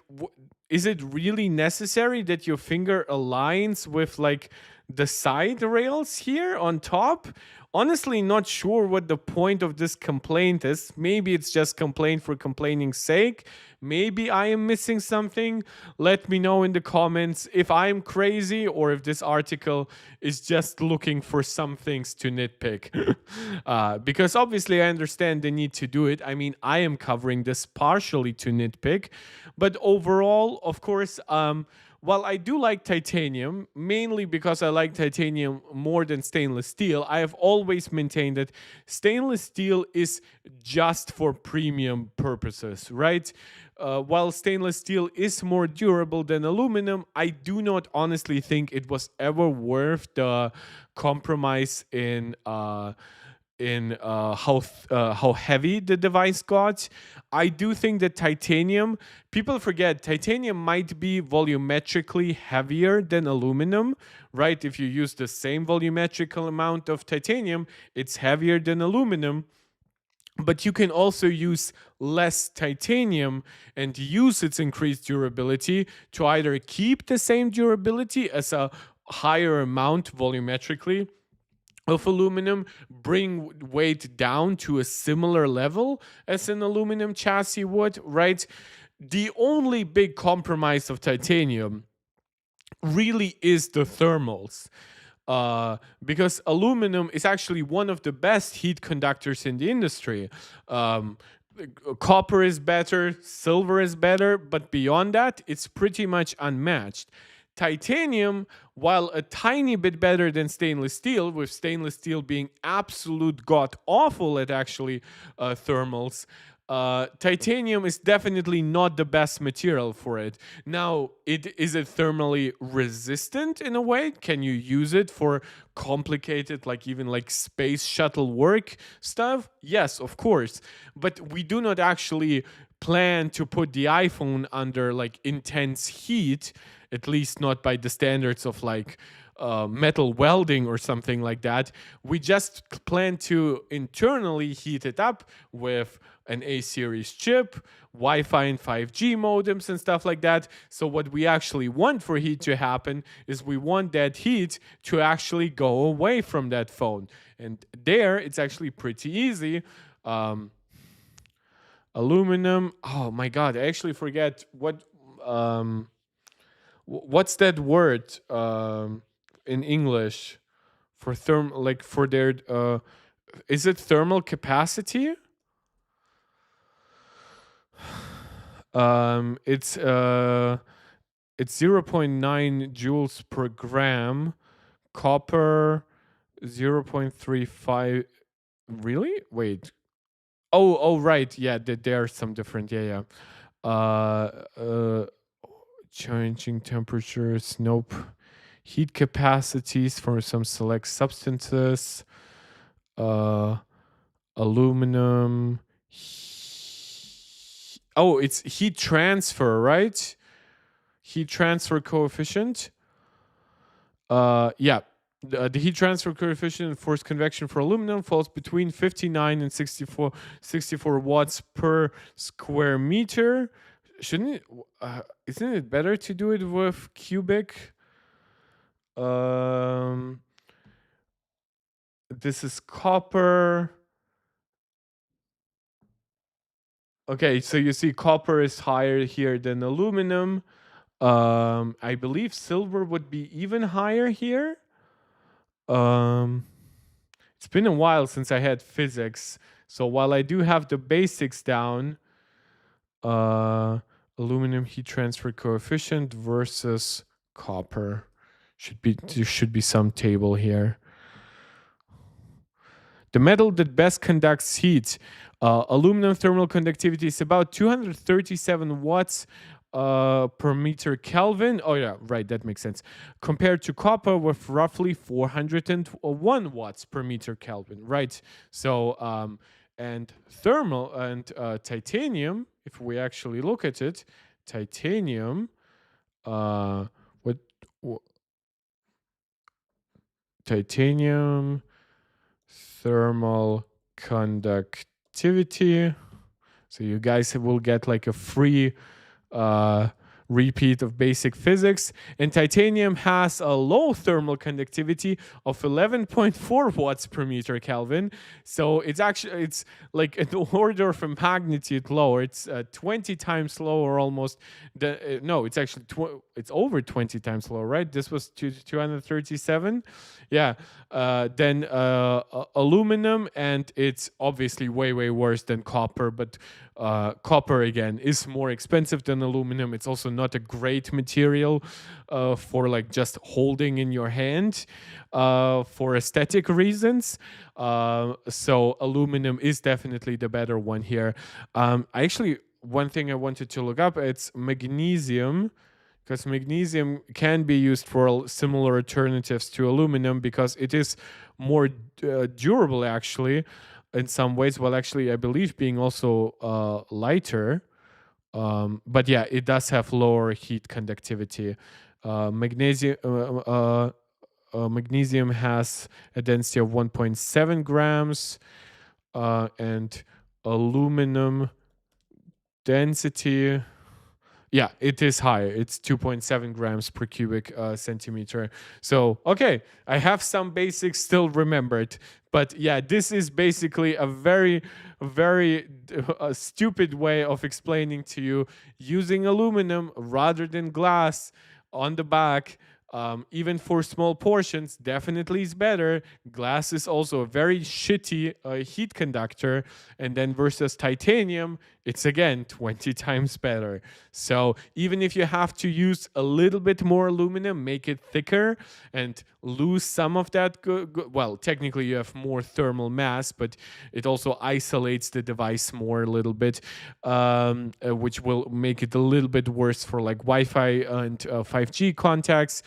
is it really necessary that your finger aligns with like the side rails here on top? Honestly, not sure what the point of this complaint is. Maybe it's just complaint for complaining's sake. Maybe I am missing something. Let me know in the comments if I'm crazy or if this article is just looking for some things to nitpick. Because obviously I understand the need to do it. I mean, I am covering this partially to nitpick. But overall, of course, while I do like titanium, mainly because I like titanium more than stainless steel, I have always maintained that stainless steel is just for premium purposes, right? While stainless steel is more durable than aluminum, I do not honestly think it was ever worth the compromise in how heavy the device got. I do think that titanium, people forget, titanium might be volumetrically heavier than aluminum, right? If you use the same volumetrical amount of titanium, it's heavier than aluminum. But you can also use less titanium and use its increased durability to either keep the same durability as a higher amount volumetrically of aluminum, bring weight down to a similar level as an aluminum chassis would, right? The only big compromise of titanium really is the thermals. Because aluminum is actually one of the best heat conductors in the industry. Copper is better, silver is better, but beyond that, it's pretty much unmatched. Titanium, while a tiny bit better than stainless steel, with stainless steel being absolute god awful at actually thermals, Titanium is definitely not the best material for it. Now, is it thermally resistant in a way? Can you use it for complicated, like even like space shuttle work stuff? Yes, of course. But we do not actually plan to put the iPhone under like intense heat, at least not by the standards of like metal welding or something like that. We just plan to internally heat it up with an A series chip, Wi-Fi and 5G modems and stuff like that. So what we actually want for heat to happen is we want that heat to actually go away from that phone. And there, it's actually pretty easy. Aluminum. Oh my god, I actually forget what's that word in English for like for their is it thermal capacity? It's it's 0.9 joules per gram. Copper 0.35. Really? Wait. Oh, right. Yeah, there are some different. Yeah, yeah. Changing temperatures. Nope. Heat capacities for some select substances. Aluminum. Oh, it's heat transfer, right? Heat transfer coefficient. Yeah. The heat transfer coefficient and forced convection for aluminum falls between 59 and 64 watts per square meter. Shouldn't it? Isn't it better to do it with cubic? This is copper. Okay, so you see copper is higher here than aluminum. I believe silver would be even higher here. It's been a while since I had physics, so while I do have the basics down, aluminum heat transfer coefficient versus copper there should be some table here. The metal that best conducts heat. Aluminum thermal conductivity is about 237 watts per meter Kelvin. Oh, yeah, right, that makes sense. Compared to copper with roughly 401 watts per meter Kelvin, right? So, and thermal and titanium, if we actually look at it, titanium, what titanium thermal conductivity. So you guys will get like a free repeat of basic physics. And titanium has a low thermal conductivity of 11.4 watts per meter Kelvin. So it's like an order of magnitude lower. It's 20 times lower almost. No, it's actually it's over 20 times lower, right? This was 237. Yeah. Then aluminum, and it's obviously way worse than copper, but copper again is more expensive than aluminum. It's also not a great material for like just holding in your hand for aesthetic reasons. So aluminum is definitely the better one here. Actually, one thing I wanted to look up, it's magnesium, because magnesium can be used for similar alternatives to aluminum because it is more durable actually in some ways, while actually I believe being also lighter. But yeah, it does have lower heat conductivity. Magnesium has a density of 1.7 grams, and aluminum density, yeah, it is higher. It's 2.7 grams per cubic centimeter. So, okay, I have some basics still remembered. But yeah, this is basically a very stupid way of explaining to you using aluminum rather than glass on the back. Even for small portions, definitely is better. Glass is also a very shitty heat conductor, and then versus titanium, it's again 20 times better. So even if you have to use a little bit more aluminum, make it thicker and lose some of that, well, technically you have more thermal mass, but it also isolates the device more a little bit, which will make it a little bit worse for like Wi-Fi and 5G contacts.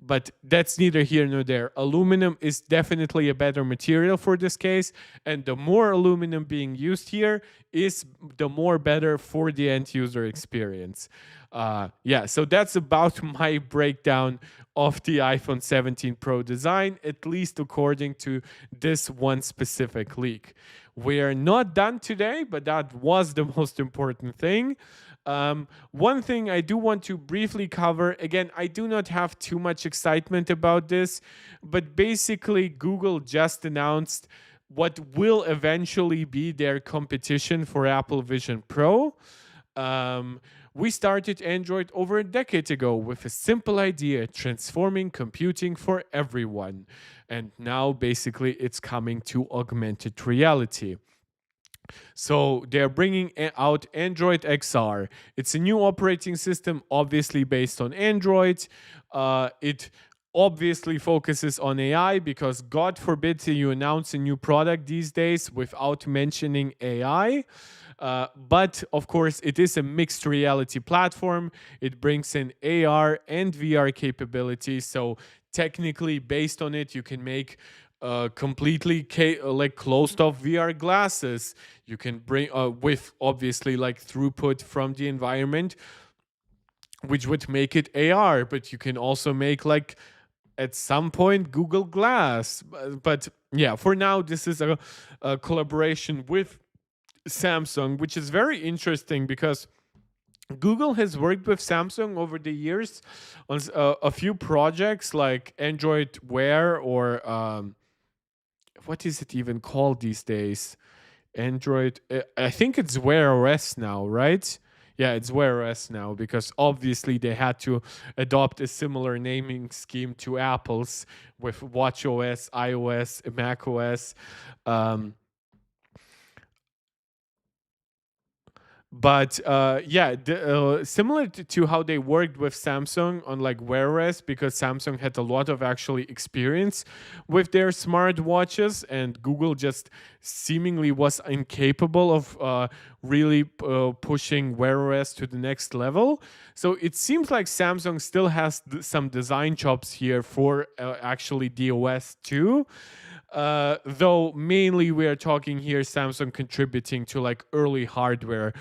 But that's neither here nor there. Aluminum is definitely a better material for this case, and the more aluminum being used here is the more better for the end user experience. Yeah, so that's about my breakdown of the iPhone 17 Pro design, at least according to this one specific leak. We're not done today, but that was the most important thing. One thing I do want to briefly cover, again, I do not have too much excitement about this, but basically, Google just announced what will eventually be their competition for Apple Vision Pro. We started Android over a decade ago with a simple idea, transforming computing for everyone. And now basically it's coming to augmented reality. So they're bringing out Android XR. It's a new operating system, obviously based on Android. It obviously focuses on AI because God forbid you announce a new product these days without mentioning AI. But of course, it is a mixed reality platform. It brings in AR and VR capabilities. So technically, based on it, you can make completely like closed off VR glasses. You can bring with obviously like throughput from the environment, which would make it AR. But you can also make like at some point Google Glass. But yeah, for now, this is a collaboration with Samsung, which is very interesting because Google has worked with Samsung over the years on a few projects like Android Wear or what is it even called these days? Android, I think it's Wear OS now, right? Yeah, it's Wear OS now because obviously they had to adopt a similar naming scheme to Apple's with Watch OS, iOS, Mac OS. Um, But yeah, similar to how they worked with Samsung on like Wear OS, because Samsung had a lot of actually experience with their smart watches, and Google just seemingly was incapable of really pushing Wear OS to the next level. So it seems like Samsung still has some design chops here for actually the OS too. Though mainly we are talking here Samsung contributing to like early hardware,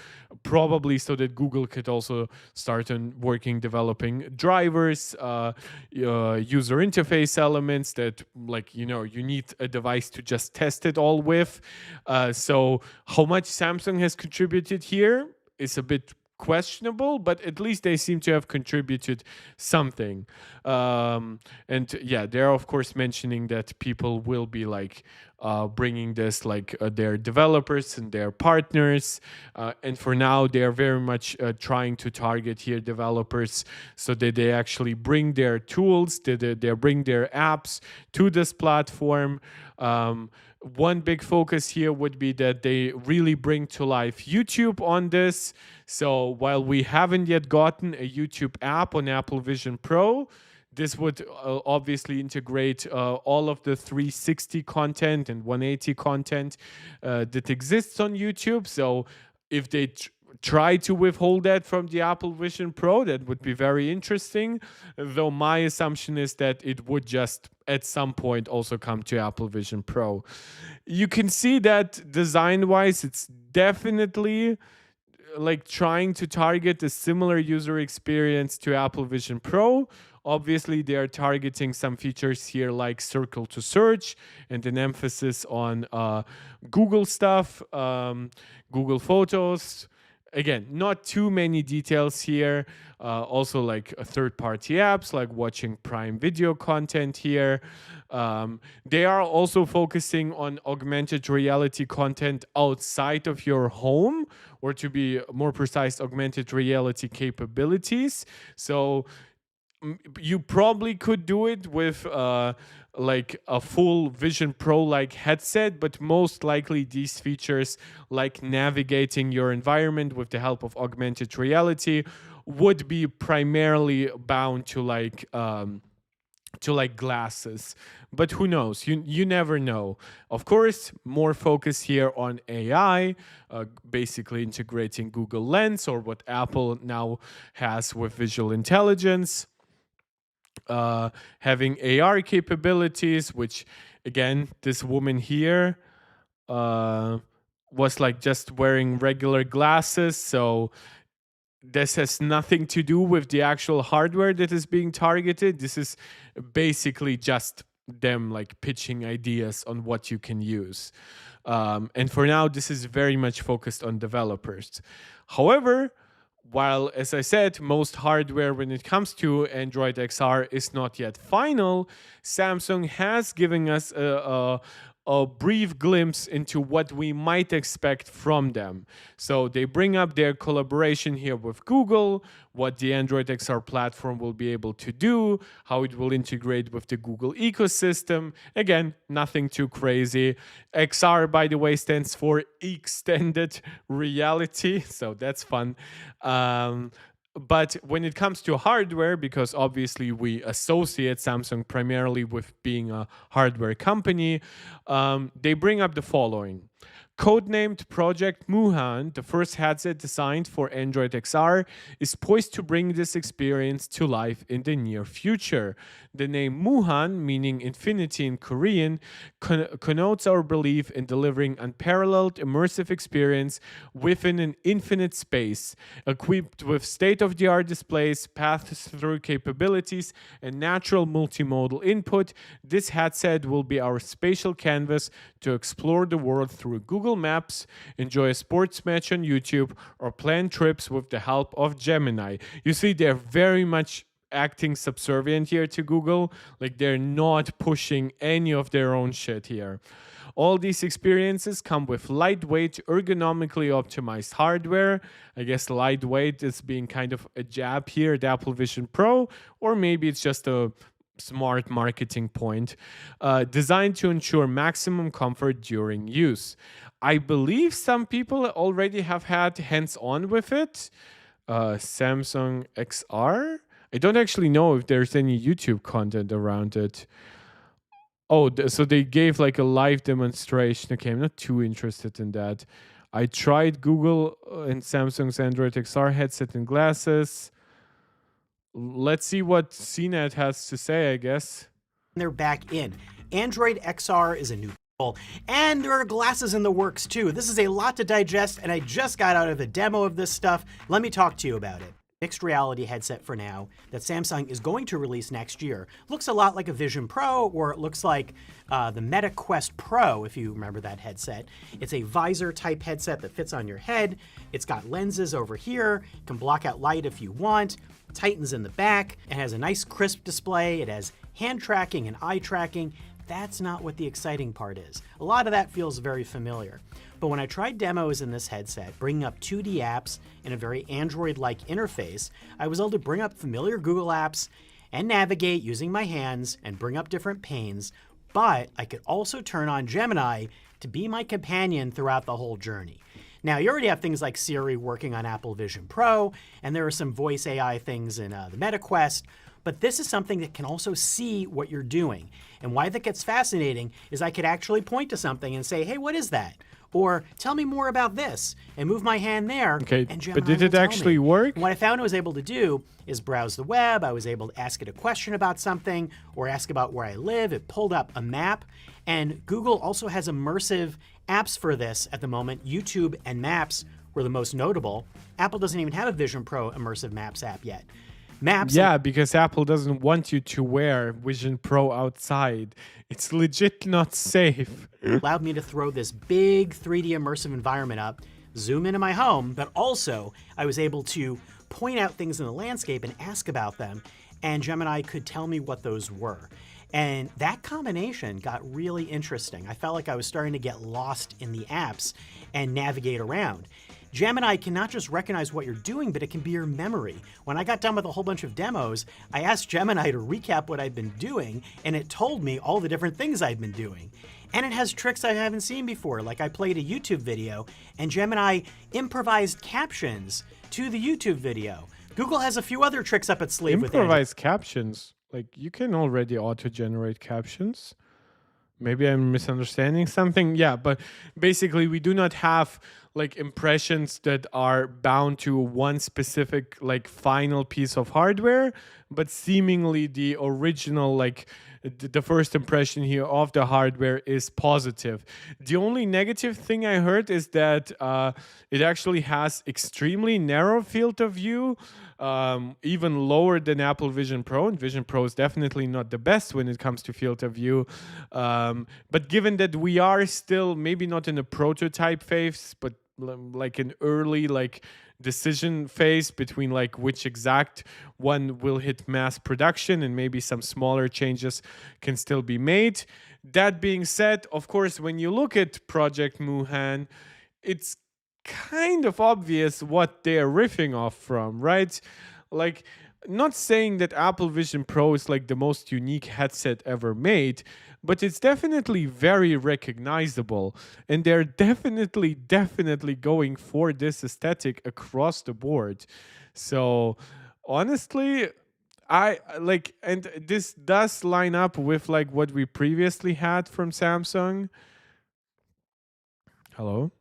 probably so that Google could also start on working developing drivers, user interface elements that like you need a device to just test it all with. So how much Samsung has contributed here is a bit questionable, but at least they seem to have contributed something. And yeah, they're of course mentioning that people will be like bringing this like their developers and their partners. And for now, they're very much trying to target here developers so that they actually bring their tools, they bring their apps to this platform. One big focus here would be that they really bring to life YouTube on this. So while we haven't yet gotten a YouTube app on Apple Vision Pro, this would obviously integrate all of the 360 content and 180 content that exists on YouTube. So if they try to withhold that from the Apple Vision Pro, that would be very interesting. Though my assumption is that it would just at some point also come to Apple Vision Pro. You can see that design wise, it's definitely like trying to target a similar user experience to Apple Vision Pro. Obviously, they are targeting some features here like circle to search and an emphasis on Google stuff, Google Photos. Again, not too many details here. Also, like third-party apps, like watching Prime Video content here. They are also focusing on augmented reality content outside of your home, or to be more precise, augmented reality capabilities. So You probably could do it with like a full Vision Pro like headset, but most likely these features, like navigating your environment with the help of augmented reality, would be primarily bound to like glasses. But who knows, you never know. Of course, more focus here on AI, basically integrating Google Lens, or what Apple now has with visual intelligence, having AR capabilities, which again, this woman here was like just wearing regular glasses. So this has nothing to do with the actual hardware that is being targeted. This is basically just them like pitching ideas on what you can use. And for now, this is very much focused on developers. However, while, as I said, most hardware when it comes to Android XR is not yet final, Samsung has given us a brief glimpse into what we might expect from them. So they bring up their collaboration here with Google, what the Android XR platform will be able to do, how it will integrate with the Google ecosystem. Again, nothing too crazy. XR, by the way, stands for extended reality, so that's fun. But when it comes to hardware, because obviously we associate Samsung primarily with being a hardware company, they bring up the following. Codenamed Project Muhan, the first headset designed for Android XR, is poised to bring this experience to life in the near future. The name Muhan, meaning infinity in Korean, connotes our belief in delivering unparalleled immersive experience within an infinite space. Equipped with state-of-the-art displays, pass-through capabilities, and natural multimodal input, this headset will be our spatial canvas to explore the world through Google Maps, enjoy a sports match on YouTube, or plan trips with the help of Gemini. You see, they're very much acting subservient here to Google. Like, they're not pushing any of their own shit here. All these experiences come with lightweight, ergonomically optimized hardware. I guess lightweight is being kind of a jab here at Apple Vision Pro, or maybe it's just a smart marketing point, designed to ensure maximum comfort during use. I believe some people already have had hands-on with it. Samsung XR? I don't actually know if there's any YouTube content around it. Oh, so they gave like a live demonstration. Okay, I'm not too interested in that. I tried Google and Samsung's Android XR headset and glasses. Let's see what CNET has to say, I guess. They're back in. Android XR is a new tool, and there are glasses in the works too. This is a lot to digest, and I just got out of a demo of this stuff. Let me talk to you about it. Mixed reality headset for now that Samsung is going to release next year. Looks a lot like a Vision Pro, or it looks like the Meta Quest Pro, if you remember that headset. It's a visor type headset that fits on your head. It's got lenses over here, can block out light if you want, tightens in the back, it has a nice crisp display, it has hand tracking and eye tracking. That's not what the exciting part is. A lot of that feels very familiar. But when I tried demos in this headset, bringing up 2D apps in a very Android-like interface, I was able to bring up familiar Google apps and navigate using my hands and bring up different panes, but I could also turn on Gemini to be my companion throughout the whole journey. Now, you already have things like Siri working on Apple Vision Pro, and there are some voice AI things in the Meta Quest, but this is something that can also see what you're doing. And why that gets fascinating is I could actually point to something and say, hey, what is that? Or tell me more about this, and move my hand there, okay, and Gemini but did it will tell actually me. work? And what I found I was able to do is browse the web. I was able to ask it a question about something or ask about where I live. It pulled up a map, and Google also has immersive apps for this at the moment. YouTube and Maps were the most notable. Apple doesn't even have a Vision Pro immersive Maps app yet. Maps. Yeah, because Apple doesn't want you to wear Vision Pro outside. It's legit not safe. Allowed me to throw this big 3D immersive environment up, zoom into my home, but also I was able to point out things in the landscape and ask about them, and Gemini could tell me what those were. And that combination got really interesting. I felt like I was starting to get lost in the apps and navigate around. Gemini can not just recognize what you're doing, but it can be your memory. When I got done with a whole bunch of demos, I asked Gemini to recap what I'd been doing, and it told me all the different things I'd been doing. And it has tricks I haven't seen before, like I played a YouTube video, and Gemini improvised captions to the YouTube video. Google has a few other tricks up its sleeve with Improvised captions. Like, you can already auto-generate captions. Maybe I'm misunderstanding something. Yeah, but basically we do not have like impressions that are bound to one specific like final piece of hardware, but seemingly the original like the first impression here of the hardware is positive. The only negative thing I heard is that it actually has extremely narrow field of view, even lower than Apple Vision Pro. And Vision Pro is definitely not the best when it comes to field of view. But given that we are still maybe not in a prototype phase, but like an early like decision phase between like which exact one will hit mass production, and maybe some smaller changes can still be made. That being said, of course, when you look at Project Muhan, it's kind of obvious what they're riffing off from, right? Like, not saying that Apple Vision Pro is like the most unique headset ever made, but it's definitely very recognizable. And they're definitely going for this aesthetic across the board. So honestly, I like, and this does line up with like what we previously had from Samsung. Hello?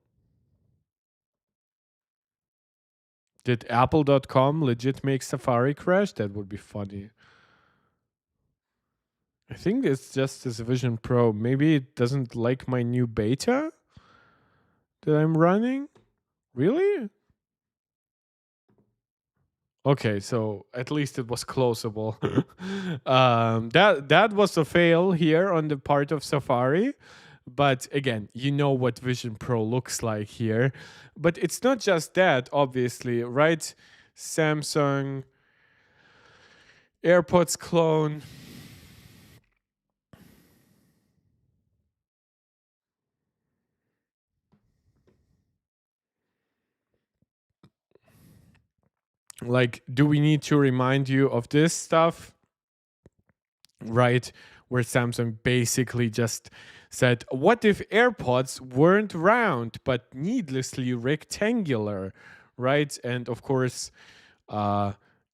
Did Apple.com legit make Safari crash? That would be funny. I think it's just this Vision Pro. Maybe it doesn't like my new beta that I'm running. Really? Okay, so at least it was closable. That was a fail here on the part of Safari. But again, you know what Vision Pro looks like here. But it's not just that, obviously, right? Samsung, AirPods clone. Like, do we need to remind you of this stuff? Right? Where Samsung basically just said, what if AirPods weren't round but needlessly rectangular, right? And of course,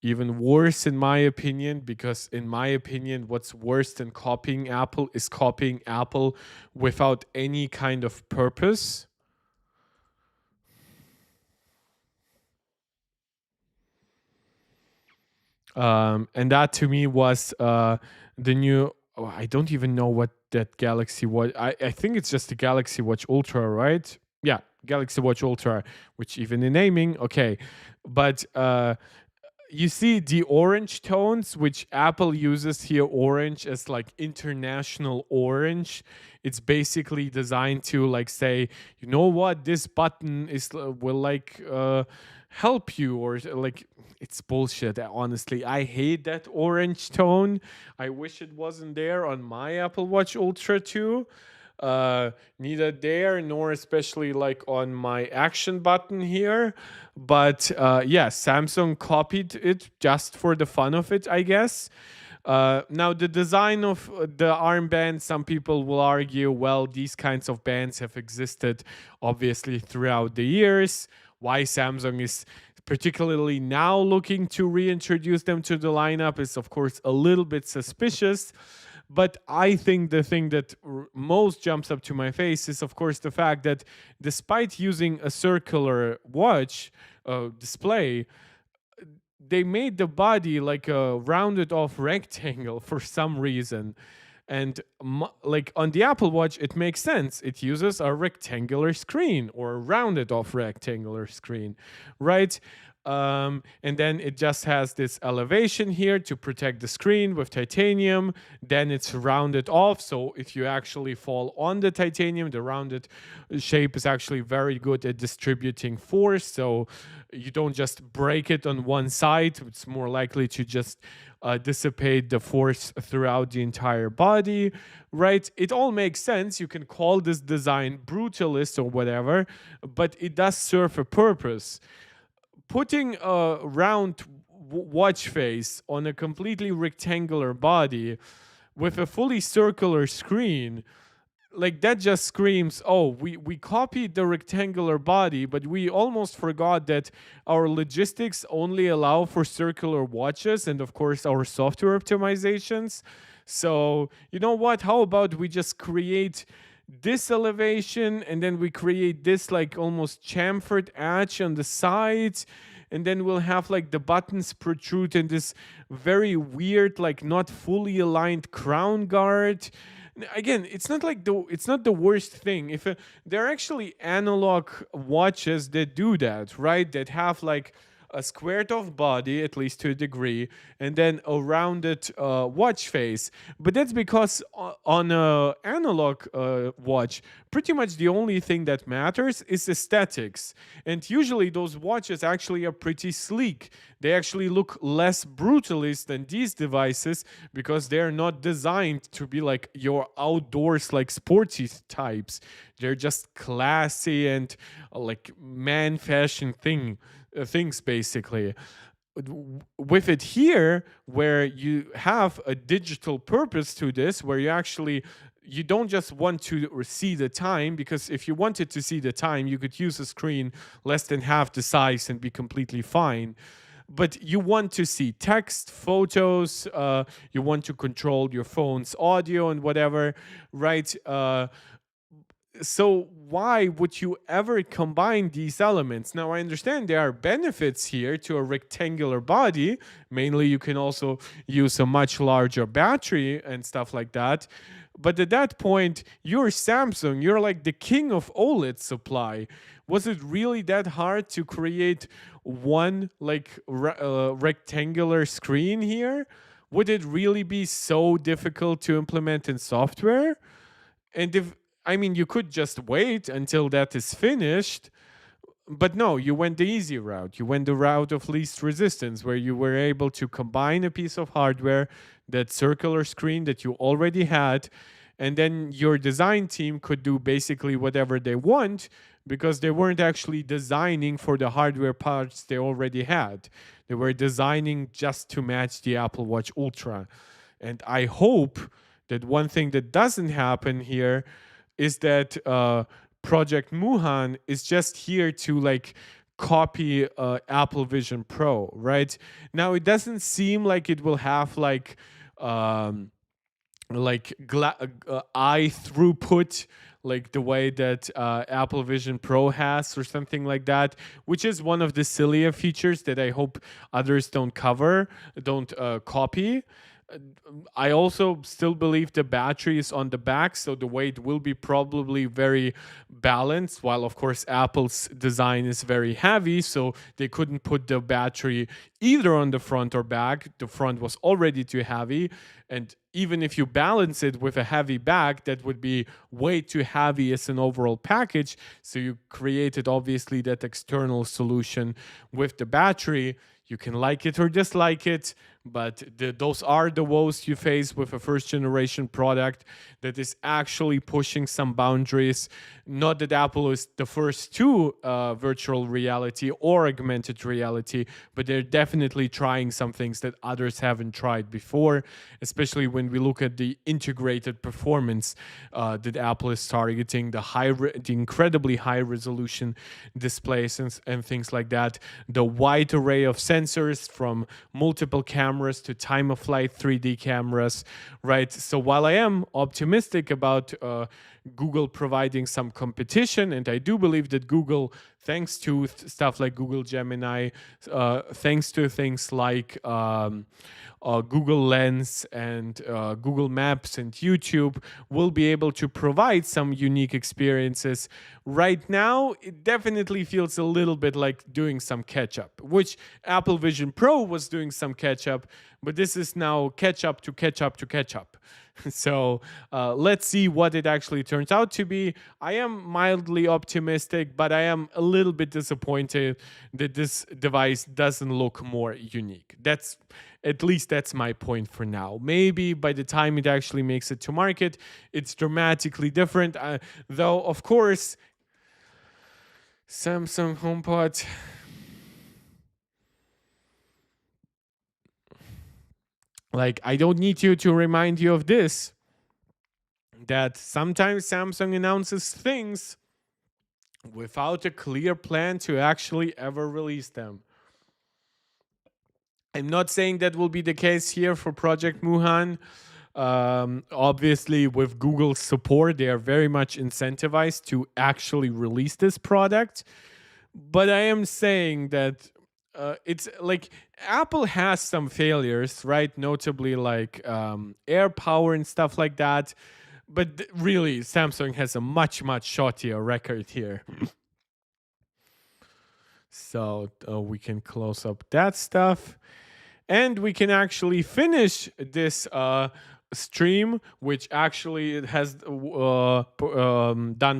even worse in my opinion, because in my opinion, what's worse than copying Apple is copying Apple without any kind of purpose. And that to me was the new. Oh, I don't even know what that Galaxy Watch. I think it's just the Galaxy Watch Ultra, right? Yeah, Galaxy Watch Ultra, which even in naming, okay. But you see the orange tones, which Apple uses here, orange as like international orange. It's basically designed to like say, you know what, this button is will like help you, or like, it's bullshit. Honestly, I hate that orange tone. I wish it wasn't there on my Apple Watch Ultra too. Neither there nor especially like on my action button here. But yeah, Samsung copied it just for the fun of it, I guess. Now, the design of the armband, some people will argue, well, these kinds of bands have existed obviously throughout the years. Why Samsung is particularly now looking to reintroduce them to the lineup is, of course, a little bit suspicious. But I think the thing that most jumps up to my face is, of course, the fact that despite using a circular watch display, they made the body like a rounded off rectangle for some reason. And like on the Apple Watch, it makes sense. It uses a rectangular screen or a rounded off rectangular screen, right? And then it just has this elevation here to protect the screen with titanium. Then it's rounded off, so if you actually fall on the titanium, the rounded shape is actually very good at distributing force, so you don't just break it on one side. It's more likely to just dissipate the force throughout the entire body, right? It all makes sense. You can call this design brutalist or whatever, but it does serve a purpose. Putting a round watch face on a completely rectangular body with a fully circular screen, like that just screams, oh, we copied the rectangular body, but we almost forgot that our logistics only allow for circular watches and of course our software optimizations. So you know what, how about we just create this elevation and then we create this like almost chamfered edge on the sides, and then we'll have like the buttons protrude in this very weird, like not fully aligned crown guard. Again, it's not like it's not the worst thing. If there are actually analog watches that do that, right? That have like a squared off body, at least to a degree, and then a rounded watch face. But that's because on a analog watch, pretty much the only thing that matters is aesthetics. And usually those watches actually are pretty sleek. They actually look less brutalist than these devices because they're not designed to be like your outdoors like sporty types. They're just classy and like man fashion things basically. With it here, where you have a digital purpose to this, where you don't just want to see the time, because if you wanted to see the time, you could use a screen less than half the size and be completely fine. But you want to see text, photos, you want to control your phone's audio and whatever, right? So why would you ever combine these elements? Now, I understand there are benefits here to a rectangular body. Mainly, you can also use a much larger battery and stuff like that. But at that point, you're Samsung. You're like the king of OLED supply. Was it really that hard to create one like rectangular screen here? Would it really be so difficult to implement in software? And you could just wait until that is finished, but no, you went the easy route. You went the route of least resistance, where you were able to combine a piece of hardware, that circular screen that you already had, and then your design team could do basically whatever they want because they weren't actually designing for the hardware parts they already had. They were designing just to match the Apple Watch Ultra. And I hope that one thing that doesn't happen here is that Project Muhan is just here to like copy Apple Vision Pro, right? Now it doesn't seem like it will have like eye throughput like the way that Apple Vision Pro has or something like that, which is one of the sillier features that I hope others don't copy. I also still believe the battery is on the back, so the weight will be probably very balanced, while of course Apple's design is very heavy, so they couldn't put the battery either on the front or back. The front was already too heavy, and even if you balance it with a heavy back, that would be way too heavy as an overall package. So you created obviously that external solution with the battery. You can like it or dislike it, but those are the woes you face with a first generation product that is actually pushing some boundaries. Not that Apple is the first to virtual reality or augmented reality, but they're definitely trying some things that others haven't tried before, especially when we look at the integrated performance that Apple is targeting, the incredibly high resolution displays and things like that, the wide array of sensors from multiple cameras to time-of-flight 3D cameras, right? So while I am optimistic about Google providing some competition. And I do believe that Google, thanks to stuff like Google Gemini, thanks to things like Google Lens and Google Maps and YouTube, will be able to provide some unique experiences. Right now, it definitely feels a little bit like doing some catch up, which Apple Vision Pro was doing some catch up, but this is now catch up to catch up to catch up. So let's see what it actually turns out to be. I am mildly optimistic, but I am a little bit disappointed that this device doesn't look more unique. At least that's my point for now. Maybe by the time it actually makes it to market, it's dramatically different. Though, of course, Samsung HomePod. Like, I don't need you to remind you of this, that sometimes Samsung announces things without a clear plan to actually ever release them. I'm not saying that will be the case here for Project Muhan. Obviously, with Google's support, they are very much incentivized to actually release this product. But I am saying that it's like Apple has some failures, right? Notably, like air power and stuff like that. But really, Samsung has a much, much shortier record here. So we can close up that stuff. And we can actually finish this stream, which actually has done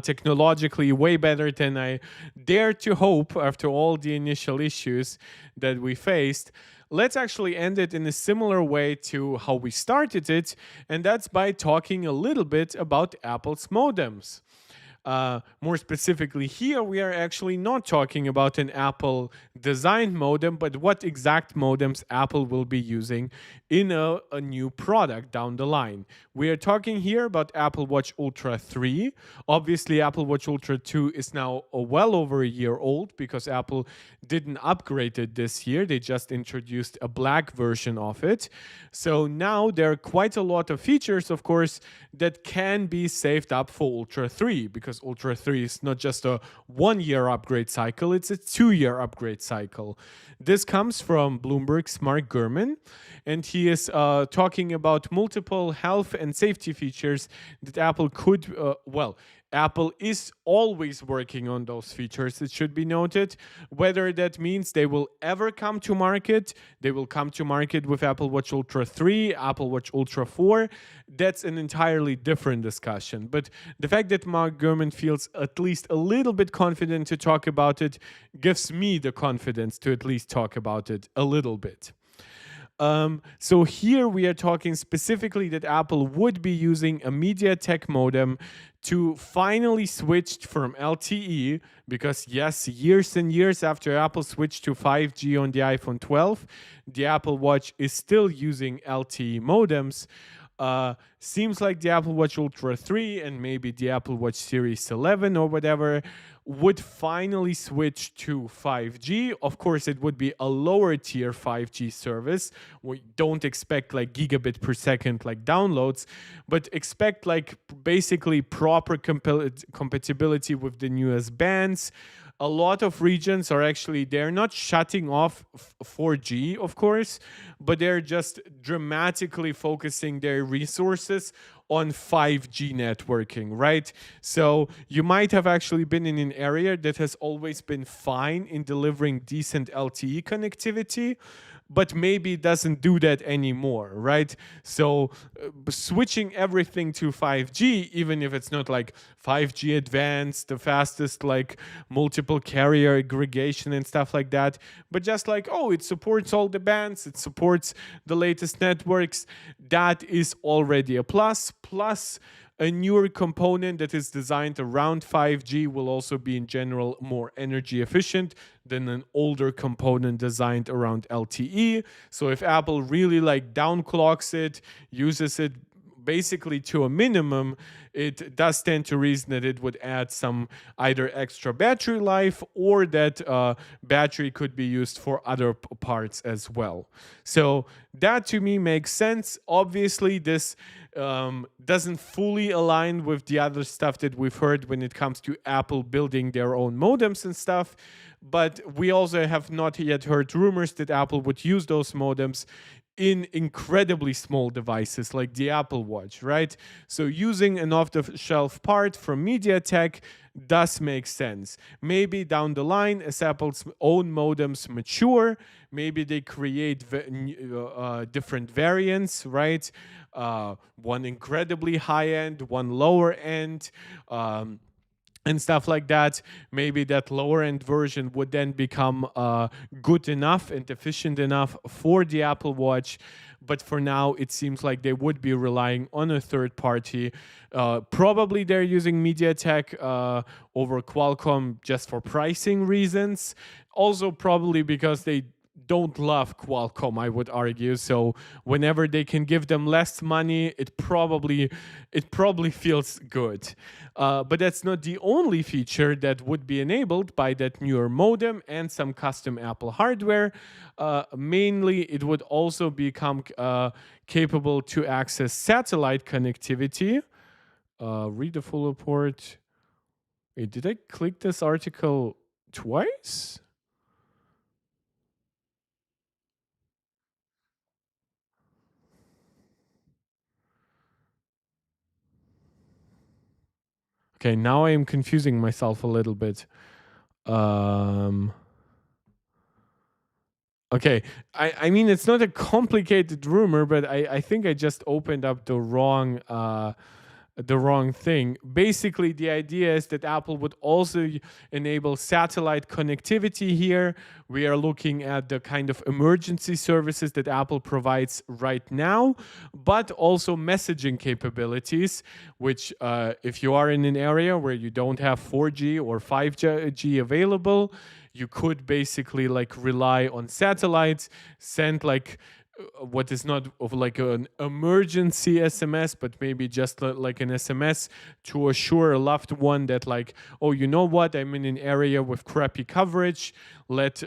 technologically way better than I dared to hope after all the initial issues that we faced. Let's actually end it in a similar way to how we started it, and that's by talking a little bit about Apple's modems. More specifically here, we are actually not talking about an Apple designed modem, but what exact modems Apple will be using in a new product down the line. We are talking here about Apple Watch Ultra 3. Obviously, Apple Watch Ultra 2 is now well over a year old because Apple didn't upgrade it this year. They just introduced a black version of it. So now there are quite a lot of features, of course, that can be saved up for Ultra 3, because Ultra 3 is not just a 1-year upgrade cycle, it's a 2-year upgrade cycle. This comes from Bloomberg's Mark Gurman, and he is talking about multiple health and safety features that Apple could, Apple is always working on those features, it should be noted. Whether that means they will ever come to market, they will come to market with Apple Watch Ultra 3, Apple Watch Ultra 4, that's an entirely different discussion. But the fact that Mark Gurman feels at least a little bit confident to talk about it gives me the confidence to at least talk about it a little bit. So here we are talking specifically that Apple would be using a MediaTek modem to finally switch from LTE, because yes, years and years after Apple switched to 5G on the iPhone 12, the Apple Watch is still using LTE modems. Seems like the Apple Watch Ultra 3 and maybe the Apple Watch Series 11 or whatever would finally switch to 5G. Of course, it would be a lower tier 5G service. We don't expect like gigabit per second like downloads, but expect like basically proper compatibility with the newest bands. A lot of regions are actually, they're not shutting off 4G, of course, but they're just dramatically focusing their resources on 5G networking, right? So you might have actually been in an area that has always been fine in delivering decent LTE connectivity, but maybe it doesn't do that anymore, right? So switching everything to 5G, even if it's not like 5G advanced, the fastest like multiple carrier aggregation and stuff like that, but just like, oh, it supports all the bands, it supports the latest networks, that is already a plus. Plus, a newer component that is designed around 5G will also be in general more energy efficient than an older component designed around LTE. So if Apple really like downclocks it, uses it basically to a minimum, it does stand to reason that it would add some either extra battery life, or that battery could be used for other parts as well. So that to me makes sense. Obviously, this doesn't fully align with the other stuff that we've heard when it comes to Apple building their own modems and stuff. But we also have not yet heard rumors that Apple would use those modems in incredibly small devices like the Apple Watch, right? So using an off-the-shelf part from MediaTek does make sense. Maybe down the line, as Apple's own modems mature, maybe they create different variants, right? One incredibly high-end, one lower-end, and stuff like that. Maybe that lower end version would then become good enough and efficient enough for the Apple Watch. But for now, it seems like they would be relying on a third party. Probably they're using MediaTek over Qualcomm just for pricing reasons. Also, probably because they don't love Qualcomm, I would argue. So whenever they can give them less money, it probably feels good. But that's not the only feature that would be enabled by that newer modem and some custom Apple hardware. Mainly, it would also become capable to access satellite connectivity. Read the full report. Wait, did I click this article twice? Okay, now I am confusing myself a little bit. Okay, I mean, it's not a complicated rumor, but I think I just opened up the wrong thing. Basically, the idea is that Apple would also enable satellite connectivity here. We are looking at the kind of emergency services that Apple provides right now, but also messaging capabilities, which if you are in an area where you don't have 4G or 5G available, you could basically like rely on satellites, send like what is not of like an emergency SMS, but maybe just like an SMS to assure a loved one that like, oh, you know what, I'm in an area with crappy coverage. Let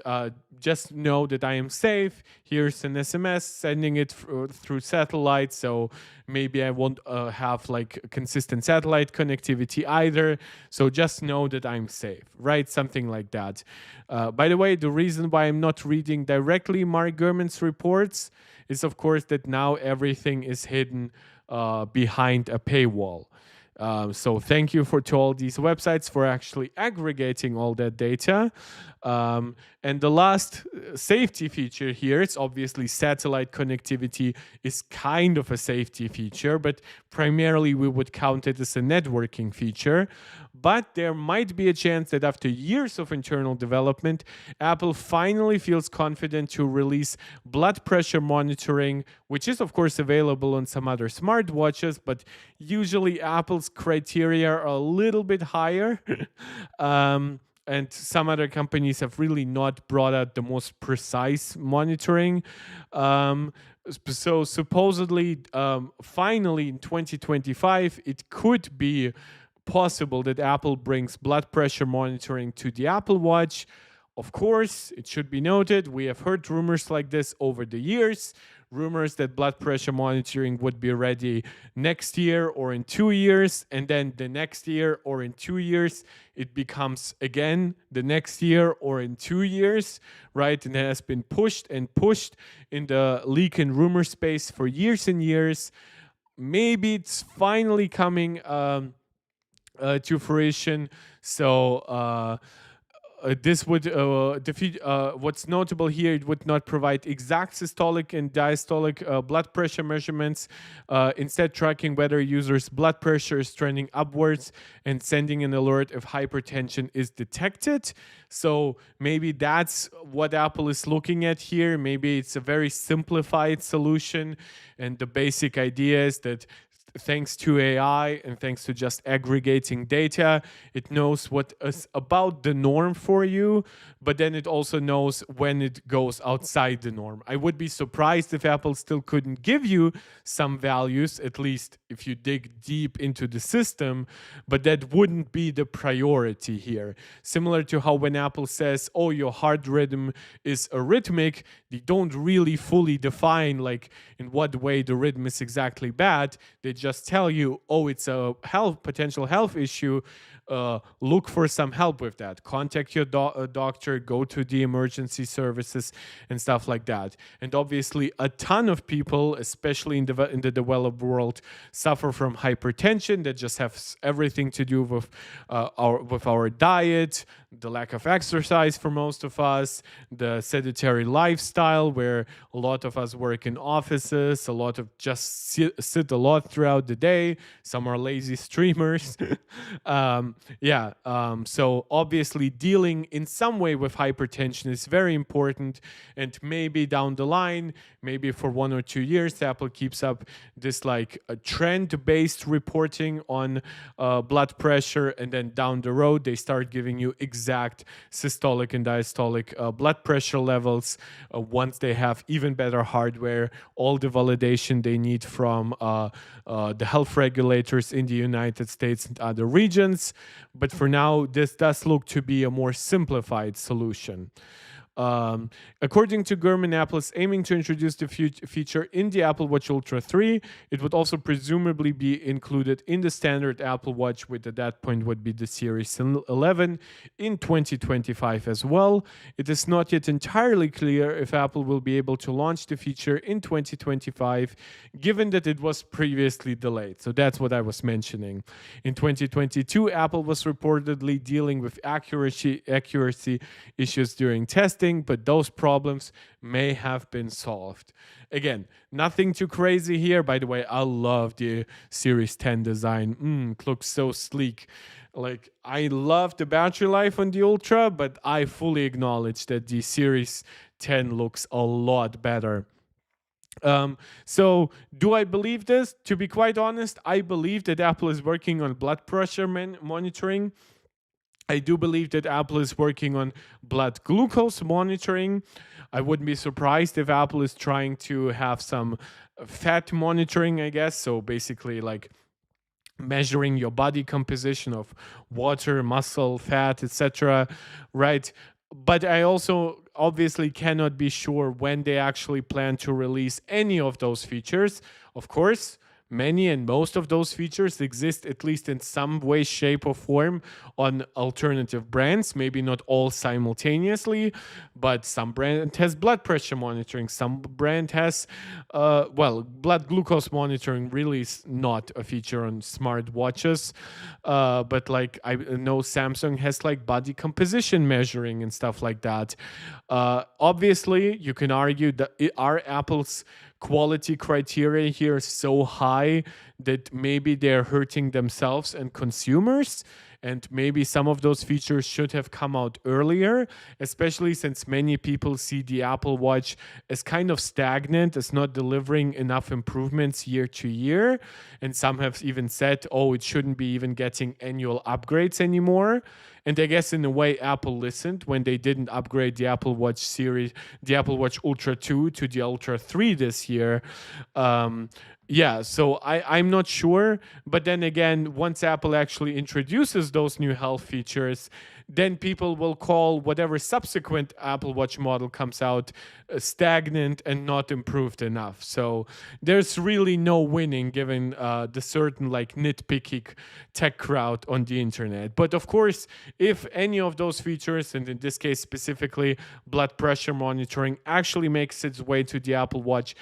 just know that I am safe. Here's an SMS, sending it through satellite. So maybe I won't have like consistent satellite connectivity either. So just know that I'm safe, right? Something like that. By the way, the reason why I'm not reading directly Mark Gurman's reports is, of course, that now everything is hidden behind a paywall. So thank you to all these websites for actually aggregating all that data. And the last safety feature here, it's obviously satellite connectivity is kind of a safety feature, but primarily we would count it as a networking feature. But there might be a chance that after years of internal development, Apple finally feels confident to release blood pressure monitoring, which is of course available on some other smartwatches, but usually Apple's criteria are a little bit higher. And some other companies have really not brought out the most precise monitoring. So supposedly, finally in 2025, it could be possible that Apple brings blood pressure monitoring to the Apple Watch. Of course, it should be noted, we have heard rumors like this over the years. Rumors that blood pressure monitoring would be ready next year or in 2 years, and then the next year or in 2 years, it becomes again the next year or in 2 years, right? And it has been pushed and pushed in the leak and rumor space for years and years. Maybe it's finally coming to fruition. So this would defeat. What's notable here, it would not provide exact systolic and diastolic blood pressure measurements, instead tracking whether a user's blood pressure is trending upwards and sending an alert if hypertension is detected. So maybe that's what Apple is looking at here. Maybe it's a very simplified solution, and the basic idea is that thanks to AI and thanks to just aggregating data, it knows what is about the norm for you, but then it also knows when it goes outside the norm. I would be surprised if Apple still couldn't give you some values, at least if you dig deep into the system, but that wouldn't be the priority here. Similar to how when Apple says, oh, your heart rhythm is arrhythmic, they don't really fully define like in what way the rhythm is exactly bad. They just tell you, oh, it's a potential health issue. Look for some help with that. Contact your doctor, go to the emergency services and stuff like that. And obviously, a ton of people, especially in the developed world, suffer from hypertension that just has everything to do with our diet, the lack of exercise for most of us, the sedentary lifestyle where a lot of us work in offices, a lot of just sit a lot throughout the day. Some are lazy streamers. So obviously dealing in some way with hypertension is very important, and maybe down the line, maybe for 1 or 2 years, Apple keeps up this like a trend-based reporting on blood pressure, and then down the road they start giving you exact systolic and diastolic blood pressure levels once they have even better hardware, all the validation they need from the health regulators in the United States and other regions. But for now, this does look to be a more simplified solution. According to Gurman, Apple is aiming to introduce the feature in the Apple Watch Ultra 3. It would also presumably be included in the standard Apple Watch, which at that point would be the Series 11 in 2025 as well. It is not yet entirely clear if Apple will be able to launch the feature in 2025, given that it was previously delayed. So that's what I was mentioning. In 2022, Apple was reportedly dealing with accuracy issues during testing, but those problems may have been solved. Again, nothing too crazy here. By the way, I love the Series 10 design. It looks so sleek. Like, I love the battery life on the Ultra, but I fully acknowledge that the Series 10 looks a lot better. So do I believe this? To be quite honest, I believe that Apple is working on blood pressure monitoring. I do believe that Apple is working on blood glucose monitoring. I wouldn't be surprised if Apple is trying to have some fat monitoring, I guess. So basically, like measuring your body composition of water, muscle, fat, etc. Right? But I also obviously cannot be sure when they actually plan to release any of those features. Of course, many and most of those features exist at least in some way, shape, or form on alternative brands. Maybe not all simultaneously, but some brand has blood pressure monitoring. Some brand has, blood glucose monitoring really is not a feature on smart watches. But like I know Samsung has like body composition measuring and stuff like that. Obviously, you can argue that are Apple's quality criteria here so high that maybe they're hurting themselves and consumers, and maybe some of those features should have come out earlier, especially since many people see the Apple Watch as kind of stagnant, as not delivering enough improvements year to year. And some have even said, oh, it shouldn't be even getting annual upgrades anymore. And I guess in a way, Apple listened when they didn't upgrade the Apple Watch series, the Apple Watch Ultra 2 to the Ultra 3 this year. So I'm not sure. But then again, once Apple actually introduces those new health features, then people will call whatever subsequent Apple Watch model comes out stagnant and not improved enough. So there's really no winning given the certain like nitpicky tech crowd on the internet. But of course, if any of those features, and in this case specifically blood pressure monitoring, actually makes its way to the Apple Watch,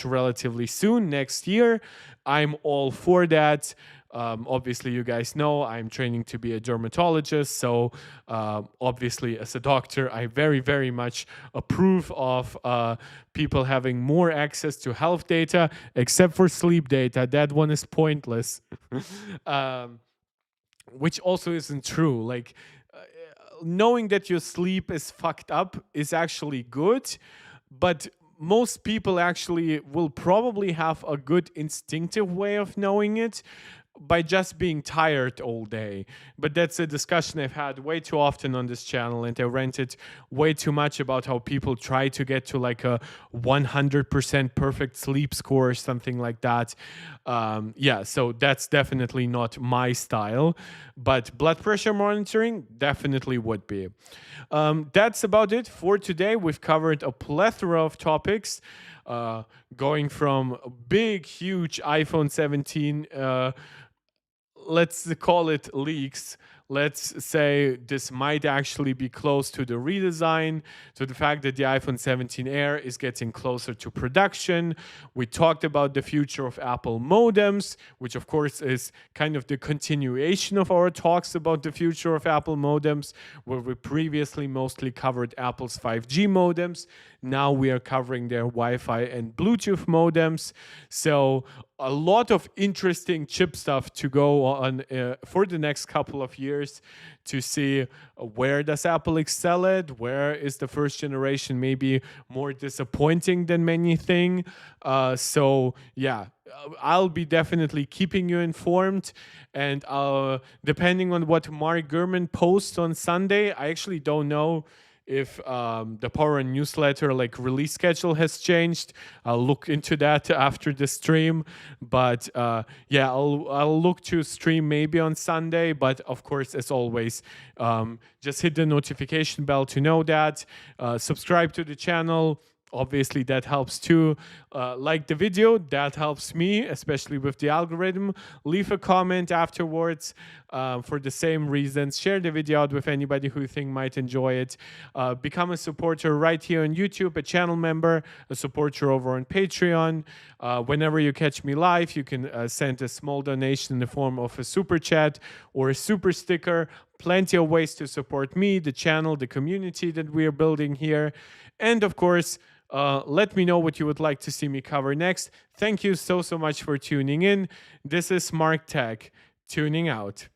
relatively soon next year, I'm all for that. Obviously, you guys know I'm training to be a dermatologist. So obviously, as a doctor, I very, very much approve of people having more access to health data, except for sleep data. That one is pointless, which also isn't true. Like, knowing that your sleep is fucked up is actually good, but most people actually will probably have a good instinctive way of knowing it by just being tired all day. But that's a discussion I've had way too often on this channel, and I ranted way too much about how people try to get to like a 100% perfect sleep score or something like that. Yeah, so that's definitely not my style, but blood pressure monitoring definitely would be. That's about it for today. We've covered a plethora of topics, going from big, huge iPhone 17, let's call it leaks. Let's say this might actually be close to the redesign, to the fact that the iPhone 17 Air is getting closer to production. We talked about the future of Apple modems, which of course is kind of the continuation of our talks about the future of Apple modems, where we previously mostly covered Apple's 5G modems. Now we are covering their Wi-Fi and Bluetooth modems. So a lot of interesting chip stuff to go on for the next couple of years, to see where does Apple excel at, where is the first generation maybe more disappointing than many think. So yeah, I'll be definitely keeping you informed, and depending on what Mark Gurman posts on Sunday, I actually don't know if the Power On newsletter like release schedule has changed. I'll look into that after the stream, but yeah, I'll look to stream maybe on Sunday. But of course, as always, just hit the notification bell to know that. Subscribe to the channel. Obviously, that helps too. Like the video, that helps me, especially with the algorithm. Leave a comment afterwards for the same reasons. Share the video out with anybody who you think might enjoy it. Become a supporter right here on YouTube, a channel member, a supporter over on Patreon. Whenever you catch me live, you can send a small donation in the form of a super chat or a super sticker. Plenty of ways to support me, the channel, the community that we are building here. And of course, let me know what you would like to see me cover next. Thank you so much for tuning in. This is Mark Tech, tuning out.